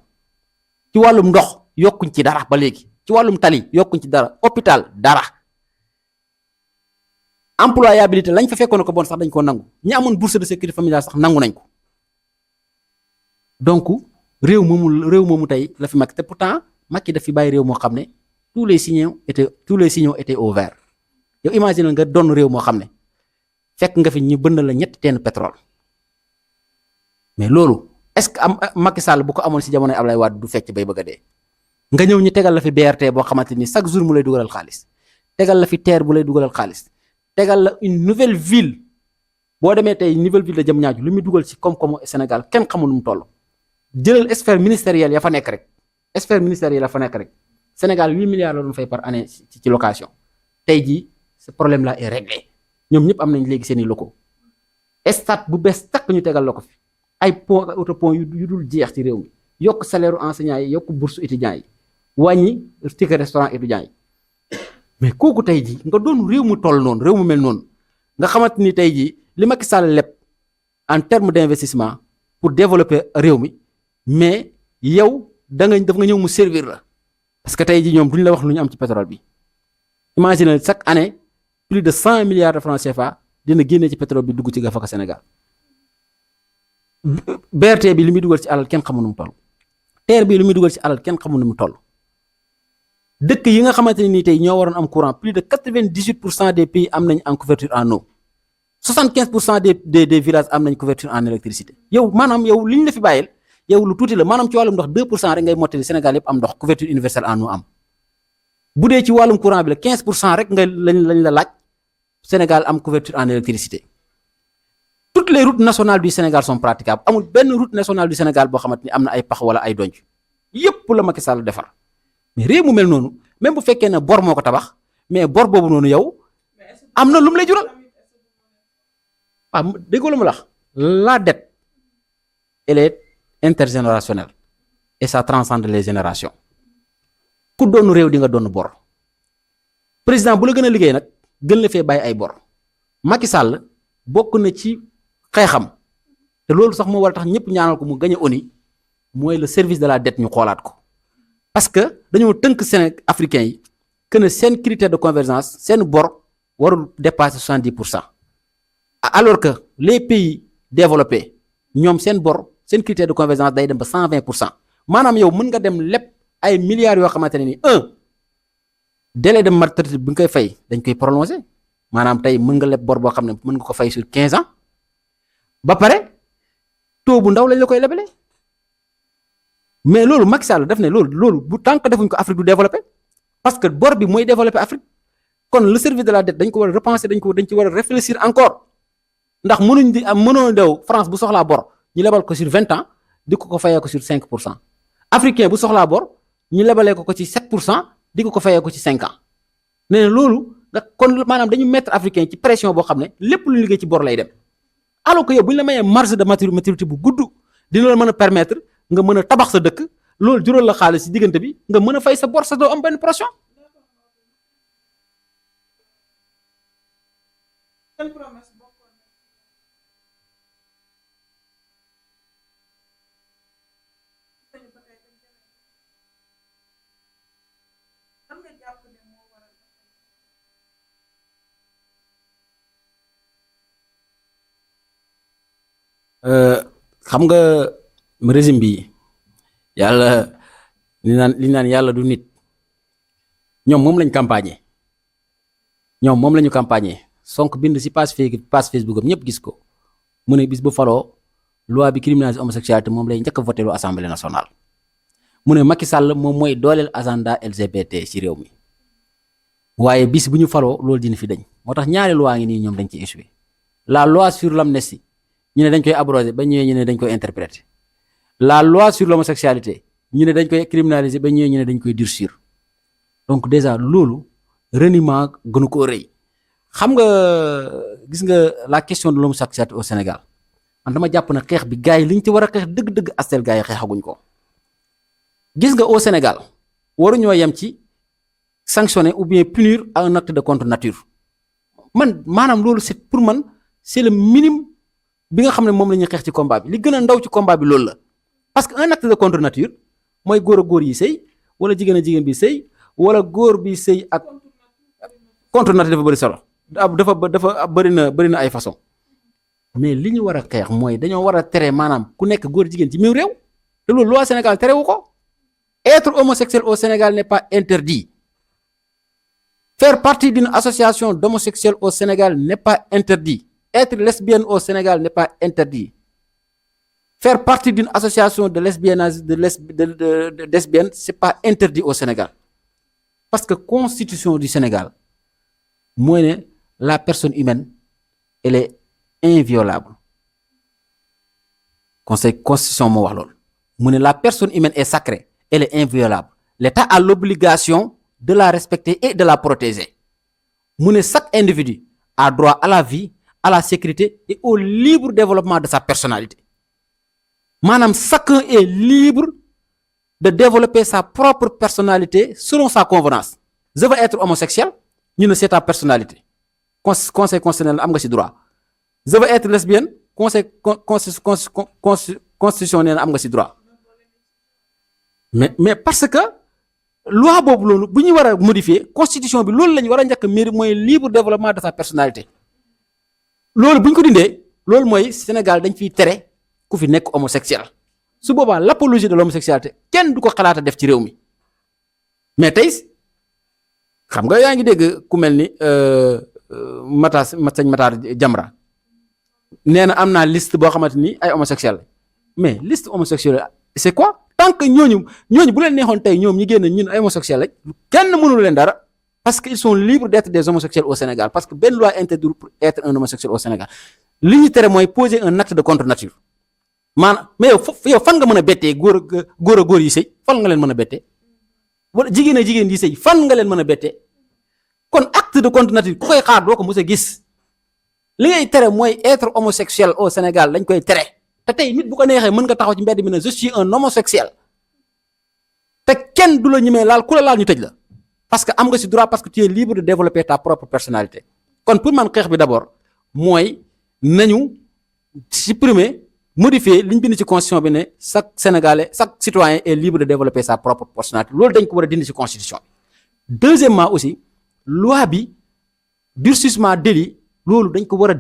ci wàllum ndox yokkuñ ci dara ba léegi ci wàllum tali yokkuñ ci dara hôpital dara employabilité lañ fa fekkoon ko bon sax dañ ko nangu ñi amoon bourse de sécurité familiale sax nangu nañ ko donc réew moomu tey la fi Macky te pourtant Macky daf fi bàyyi réew moo xam ne tous les signaux étaient au vert yow imagine nga doon réew moo xam ne fekk nga fi ñu bënn la ñetti teen pétrole mais loolu est-ce que am Macky Sall bu ko amoon si jamonoy Ablaye Wade du fecc bay bëgg a dee nga ñëw ñu tegal la fi BRT boo xamante ni chaque jour mu lay dugalal xaalis tegal la fi TER bu lay dugalal xaalis tegal la une nouvelle ville boo demee tey nouvelle ville de Diamniadio lu muy dugal ci koom-koomu Sénégal kenn xamul nu mu toll jëlal sphère ministérielle ya fa nekk rek Sénégal 8 milliards la doon fay par année ci location tey jii ce problème là est réglé ñoom ñëpp am nañ léegi seeni locaux stade bu bees takk ñu tegal la ko fi ay pont ak autopont yu dul jeex ci réew mi yokk salaire enseignants yi yokk bourse étudiants yi wàññi ticket restaurant étudiants yi mais kooku tey jii nga doon réew mu toll noonu réew mu mel noonu nga xamante ni tey jii li Macky Sall leb en terme d'investissement pour développer réew mi mais yow daf nga ñëw mu servir la parce que tey jii ñoom duñ la wax lu ñu am ci pétrole bi imagine chaque année plus de 100 milliards de francs CFA dina génne ci pétrole bi dugg ci gafaka Sénégal BRT bi li muy dugal ci alal kenn xamul nu mu toll TER bi li muy dugal ci alal kenn xamul nu mu toll dëkk yi nga xamante ne nii tey ñoo waroon am courant plus de 98% des pays am nañ en couverture en eau 75% des villages am nañ couverture en électricité yow maanaam yow li ñu la fi bàyyil yow lu tuuti la maanaam ci wàllum ndox 2% rek ngay mottali Sénégal yëpp am ndox couverture universelle en eau am bu dee ci wàllum courant bi la 15% rek lañ la laaj Sénégal am couverture en électricité toutes les routes nationales du Sénégal sont praticables amul benn route nationale du Sénégal boo xamante ni am na ay pax wala ay donj yëpp la Macky Sall defar mais réew mu mel noonu même bu fekkee ne bor moo ko tabax mais bor boobu noonu yow am na lu mu lay jural waaw déggoo lu mu la dette elle est intergénérationnelle et ça transcende les générations ku doon réew di nga doon bor président bu la gën a liggéey nag gën la fee bàyyi ay bor Macky Sall bokk na ci xeexam te loolu sax moo war a tax ñëpp ñaanal ko mu gañ a ONU mooy le service de la dette ñu xoolaat ko parce que dañoo tënk Sénégal africains yi que ne seen critère de convergence seen bor warul dépasser 70% alors que les pays développés ñoom seen bor seen critère de convergence day dem ba 120% maanaam yow mën nga dem lépp ay milliards yoo xamante ne ni délai de maturité bi nga koy fay dañ koy prolonger maanaam tey mën nga leb bor boo xam ne mën nga ko fay sur 15 ans ba pare taux bu ndaw lañ la koy lebale mais loolu Macky Sall def ne loolu bu tant que defuñ ko Afrique du développé parce que bor bi mooy développé Afrique kon le service de la dette dañ ko war a repenser dañ ci war a réfléchir encore ndax mënoo dew France bu soxlaa bor ñu lebal ko sur 20 ans di ko fayee ko sur 5%. Africain bu soxlaa bor ñu lebalee ko ci 7% di ko fayee ko ci 5 ans nee na loolu nga kon maanaam dañu mettre africain ci pression boo xam ne lépp lu liggéey ci bor lay dem alors que yow bu ñu la mayee marge de maturité bu gudd dina la mën a permettre nga mën a tabax sa dëkk loolu jural la xaalis ci diggante bi nga mën a fay sa bor sa doo am benn pression. xam nga régime bi yàlla li naan yàlla du nit ñoom moom lañ campagne ñoom moom la ñu campagne Sonko bind ci page Facebook am ñëpp gis ko mu ne bis bu faloo loi bi criminalise homosexualité moom lay njëkk a voté lu assemblée nationale mu ne Macky Sall moom mooy dooleel agenda LGBT ci réew mi waaye bis bu ñu faloo loolu dina fi dañ moo tax ñaari loi ngi nii ñoom dañ ci échoué la loi sur l'amnistie ñu ne dañ koy abroger ba ñëwee ñu ne dañ koy interpréter la loi sur l'homosexualité ñu ne dañ koy criminaliser ba ñëwee ñu ne dañ koy durcir donc déjà loolu reniement gënu koo rëy xam nga gis nga la question de l'homosexualité au Sénégal man dama jàpp na xeex bi gars yi liñ ci war a xeex dëgg-dëgg astel gars yi xeexaguñ ko gis nga au Sénégal waruñoo yem ci sanctionner ou bien punir à un acte de contre nature man maanaam loolu c'est pour man c'est le minimum bi nga xam ne moom la ñuy xeex ci combat bi li gën a ndaw ci combat bi loolu la parce que un acte de contre nature mooy góor a góor yi sëy wala jigéen a jigéen bi sëy wala góor bi sëy ak contre nature dafa bëri solo dafa bëri na ay façon mais li ñu war a xeex mooy dañoo war a tere maanaam ku nekk góor jigéen ci même réew te loolu loi Sénégal terewu ko être homosexuel au Sénégal n'est pas interdit faire partie d'une association d'homosexuels au Sénégal n'est pas interdit. Être lesbienne au Sénégal n'est pas interdit. Faire partie d'une association de lesbiennes, c'est pas interdit au Sénégal. Parce que la constitution du Sénégal, moi, la personne humaine, elle est inviolable. Constitution, moi, la personne humaine est sacrée, elle est inviolable. L'État a l'obligation de la respecter et de la protéger. Chaque individu a droit à la vie, à la sécurité et au libre développement de sa personnalité. Madame, chacun est libre de développer sa propre personnalité selon sa convenance. Je veux être homosexuel, c'est ta personnalité. Conseil constitutionnel, am nga ci droit. Je veux être lesbienne, constitutionnel, am nga ci droit. Mais parce que loi boobu loolu bu ñu war a modifier constitution bi loolu la ñu war a njëkk a mairie mooy libre développement de sa personnalité loolu bu ñu ko dindee loolu mooy Sénégal dañ fiy tere ku fi nekk homosexuel su boobaa l'apologie de l'homosexualité kenn du ko xalaata def ci réew mi mais tey xam nga yaa ngi dégg ku mel ni Matar Jamra nee na am naa liste boo xamante ni ay homosexuel mais liste homosexuelle c'est quoi tant que ñooñu bu leen neexoon tey ñoom ñi génn ñun ay homosexuels lañ kenn mënul leen dara parce que ils sont libres d'être des homosexuels au Sénégal parce que benn loi interdit pour être un homosexuel au Sénégal li ñu tere mooy poser un acte de contre nature maanaam mais yow fan nga mën a bettee góor a góor yi sëy fan nga leen mën a bettee wala jigéen a jigéen yi sëy fan nga leen mën a bettee kon acte de contre nature ku koy xaar doo ko mës a gis li ngay tere mooy être homosexuel au Sénégal dañ koy tere. te tey nit bu ko neexee mën nga taxaw ci mbedd mi ne je suis un homosexuel te kenn du la ñemee laal ku la laal ñu tëj la parce que am nga ci droit parce que tu es libre de développer ta propre personnalité kon pour man xeex bi d'abord mooy nañu supprimer modifier li ñu bind ci constitution bi ne chaque Sénégalais chaque citoyen est libre de développer sa propre personnalité loolu dañ ko war a dindi ci constitution bi. Deuxièmement aussi loi bi durcissement délit loolu dañ ko war a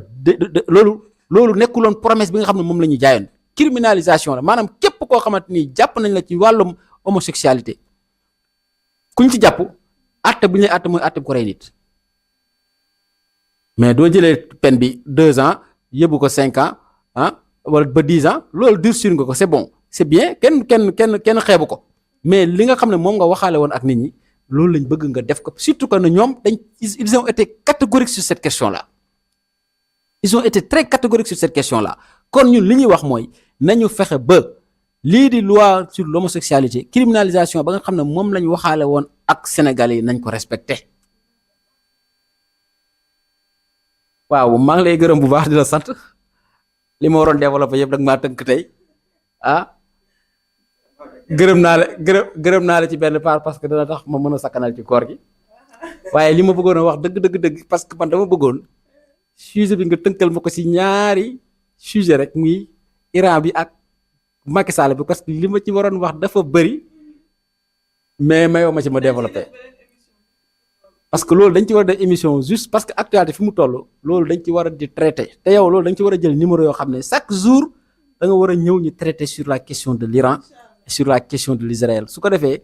loolu nekkuloon promesse bi nga xam ne moom la ñuy jaayoon criminalisation la maanaam képp koo xamante ni jàpp nañ la ci wàllum homosexualité kuñ ci jàpp àtte bu ñu lay àtte mooy àtte bu ko rey nit mais doo jëlee peine bi 2 ans yóbbu ko 5 ans wala ba 10 ans loolu durcir nga ko c'est bon c'est bien kenn xeebu ko mais li nga xam ne moom nga waxaale woon ak nit ñi loolu lañ bëgg nga def ko surtout que ne ñoom ils ont été catégoriques sur cette question là ils ont été très catégoriques sur cette question là kon ñun li ñuy wax mooy nañu fexe ba lii di loi sur l'homosexualité criminalisation ba nga xam ne moom lañ waxaale woon ak Sénégalais yi nañ ko respecté. waaw maa ngi lay gërëm bu baax di la sant li ma waroon développé yëpp nag maa tënk tey gërëm naa la ci benn part parce que dana tax ma mën a sakkanal ci koor gi waaye li ma bëggoon a wax dëgg parce que man dama bëggoon sujet bi nga tënkal ma ko ci ñaari sujet rek muy Iran bi ak Macky Sall bi parce que li ma ci waroon wax dafa bëri mais mayoo ma ci ma développé parce que loolu dañ ci war a def émission juste parce que actualité fi mu toll loolu dañ ci war a di traité te yow loolu dañ ci war a jël numéro yoo xam ne chaque jour da nga war a ñëw ñu traité sur la question de l'Iran et sur la question de l'Israël su ko defee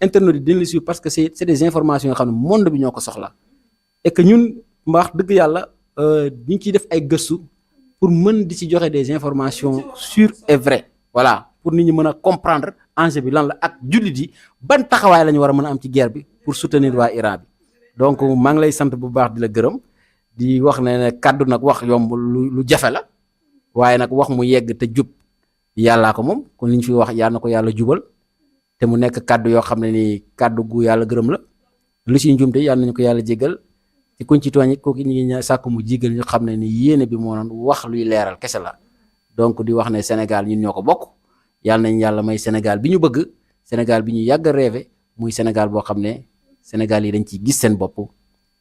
internet yi dañ la suivre parce que c'est des informations yoo xam ne monde bi ñoo ko soxla et que ñun wax dëgg yàlla ñu ngi ciy def ay gëstu pour mën di ci joxe des informations sûres et vraies voilà pour nit ñi mën a comprendre enjeu bi lan la ak jullit yi ban taxawaay la ñu war a mën a am ci guerre bi pour soutenir waa Iran bi donc maa ngi lay sant bu baax di la gërëm di wax ne kàddu nag wax yomb lu jafe la waaye nag wax mu yegg te jub yàllaa ko moom kon li ñu fi wax yàlla na ko yàlla jubal te mu nekk kàddu yoo xam ne ni kàddu gu yàlla gërëm la lu ci njuumte yàlla nañu ko yàlla jéggal ci kuñ ci tooñ kooku ñu ngi sàkku mu jéggal ñu xam ne ni yéene bi moo doon wax luy leeral kese la donc di wax ne Sénégal ñun ñoo ko bokk yàlla nañ yàlla may Sénégal bi ñu bëgg Sénégal bi ñu yàgg a rêvé muy Sénégal boo xam ne Sénégal yi dañ ciy gis seen bopp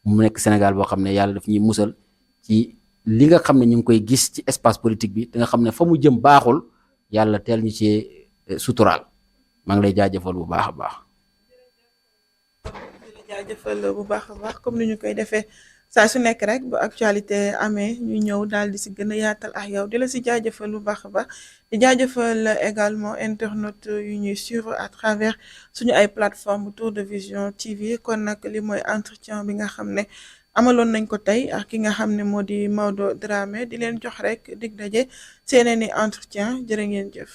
mu nekk Sénégal boo xam ne yàlla daf ñuy musal ci li nga xam ne ñu ngi koy gis ci espace politique bi te nga xam ne fa mu jëm baaxul yàlla teel ñu ci suturaal maa ngi lay jaajëfal bu baax a baax. jaajëfal bu baax a baax comme ni ñu koy defee saa su nekk rek ba actualité amee ñu ñëw daal di si gën a yaatal ak yow di la si jaajëfal bu baax a baax di jaajëfal également internautes yu ñuy suivre à travers suñu ay plateforme Tour de Vision TV kon nag li mooy entretien bi nga xam ne amaloon nañ ko tey ak ki nga xam ne moo di Maodo Dramé di leen jox rek dig daje seeneen i entretien jërë ngeen jëf.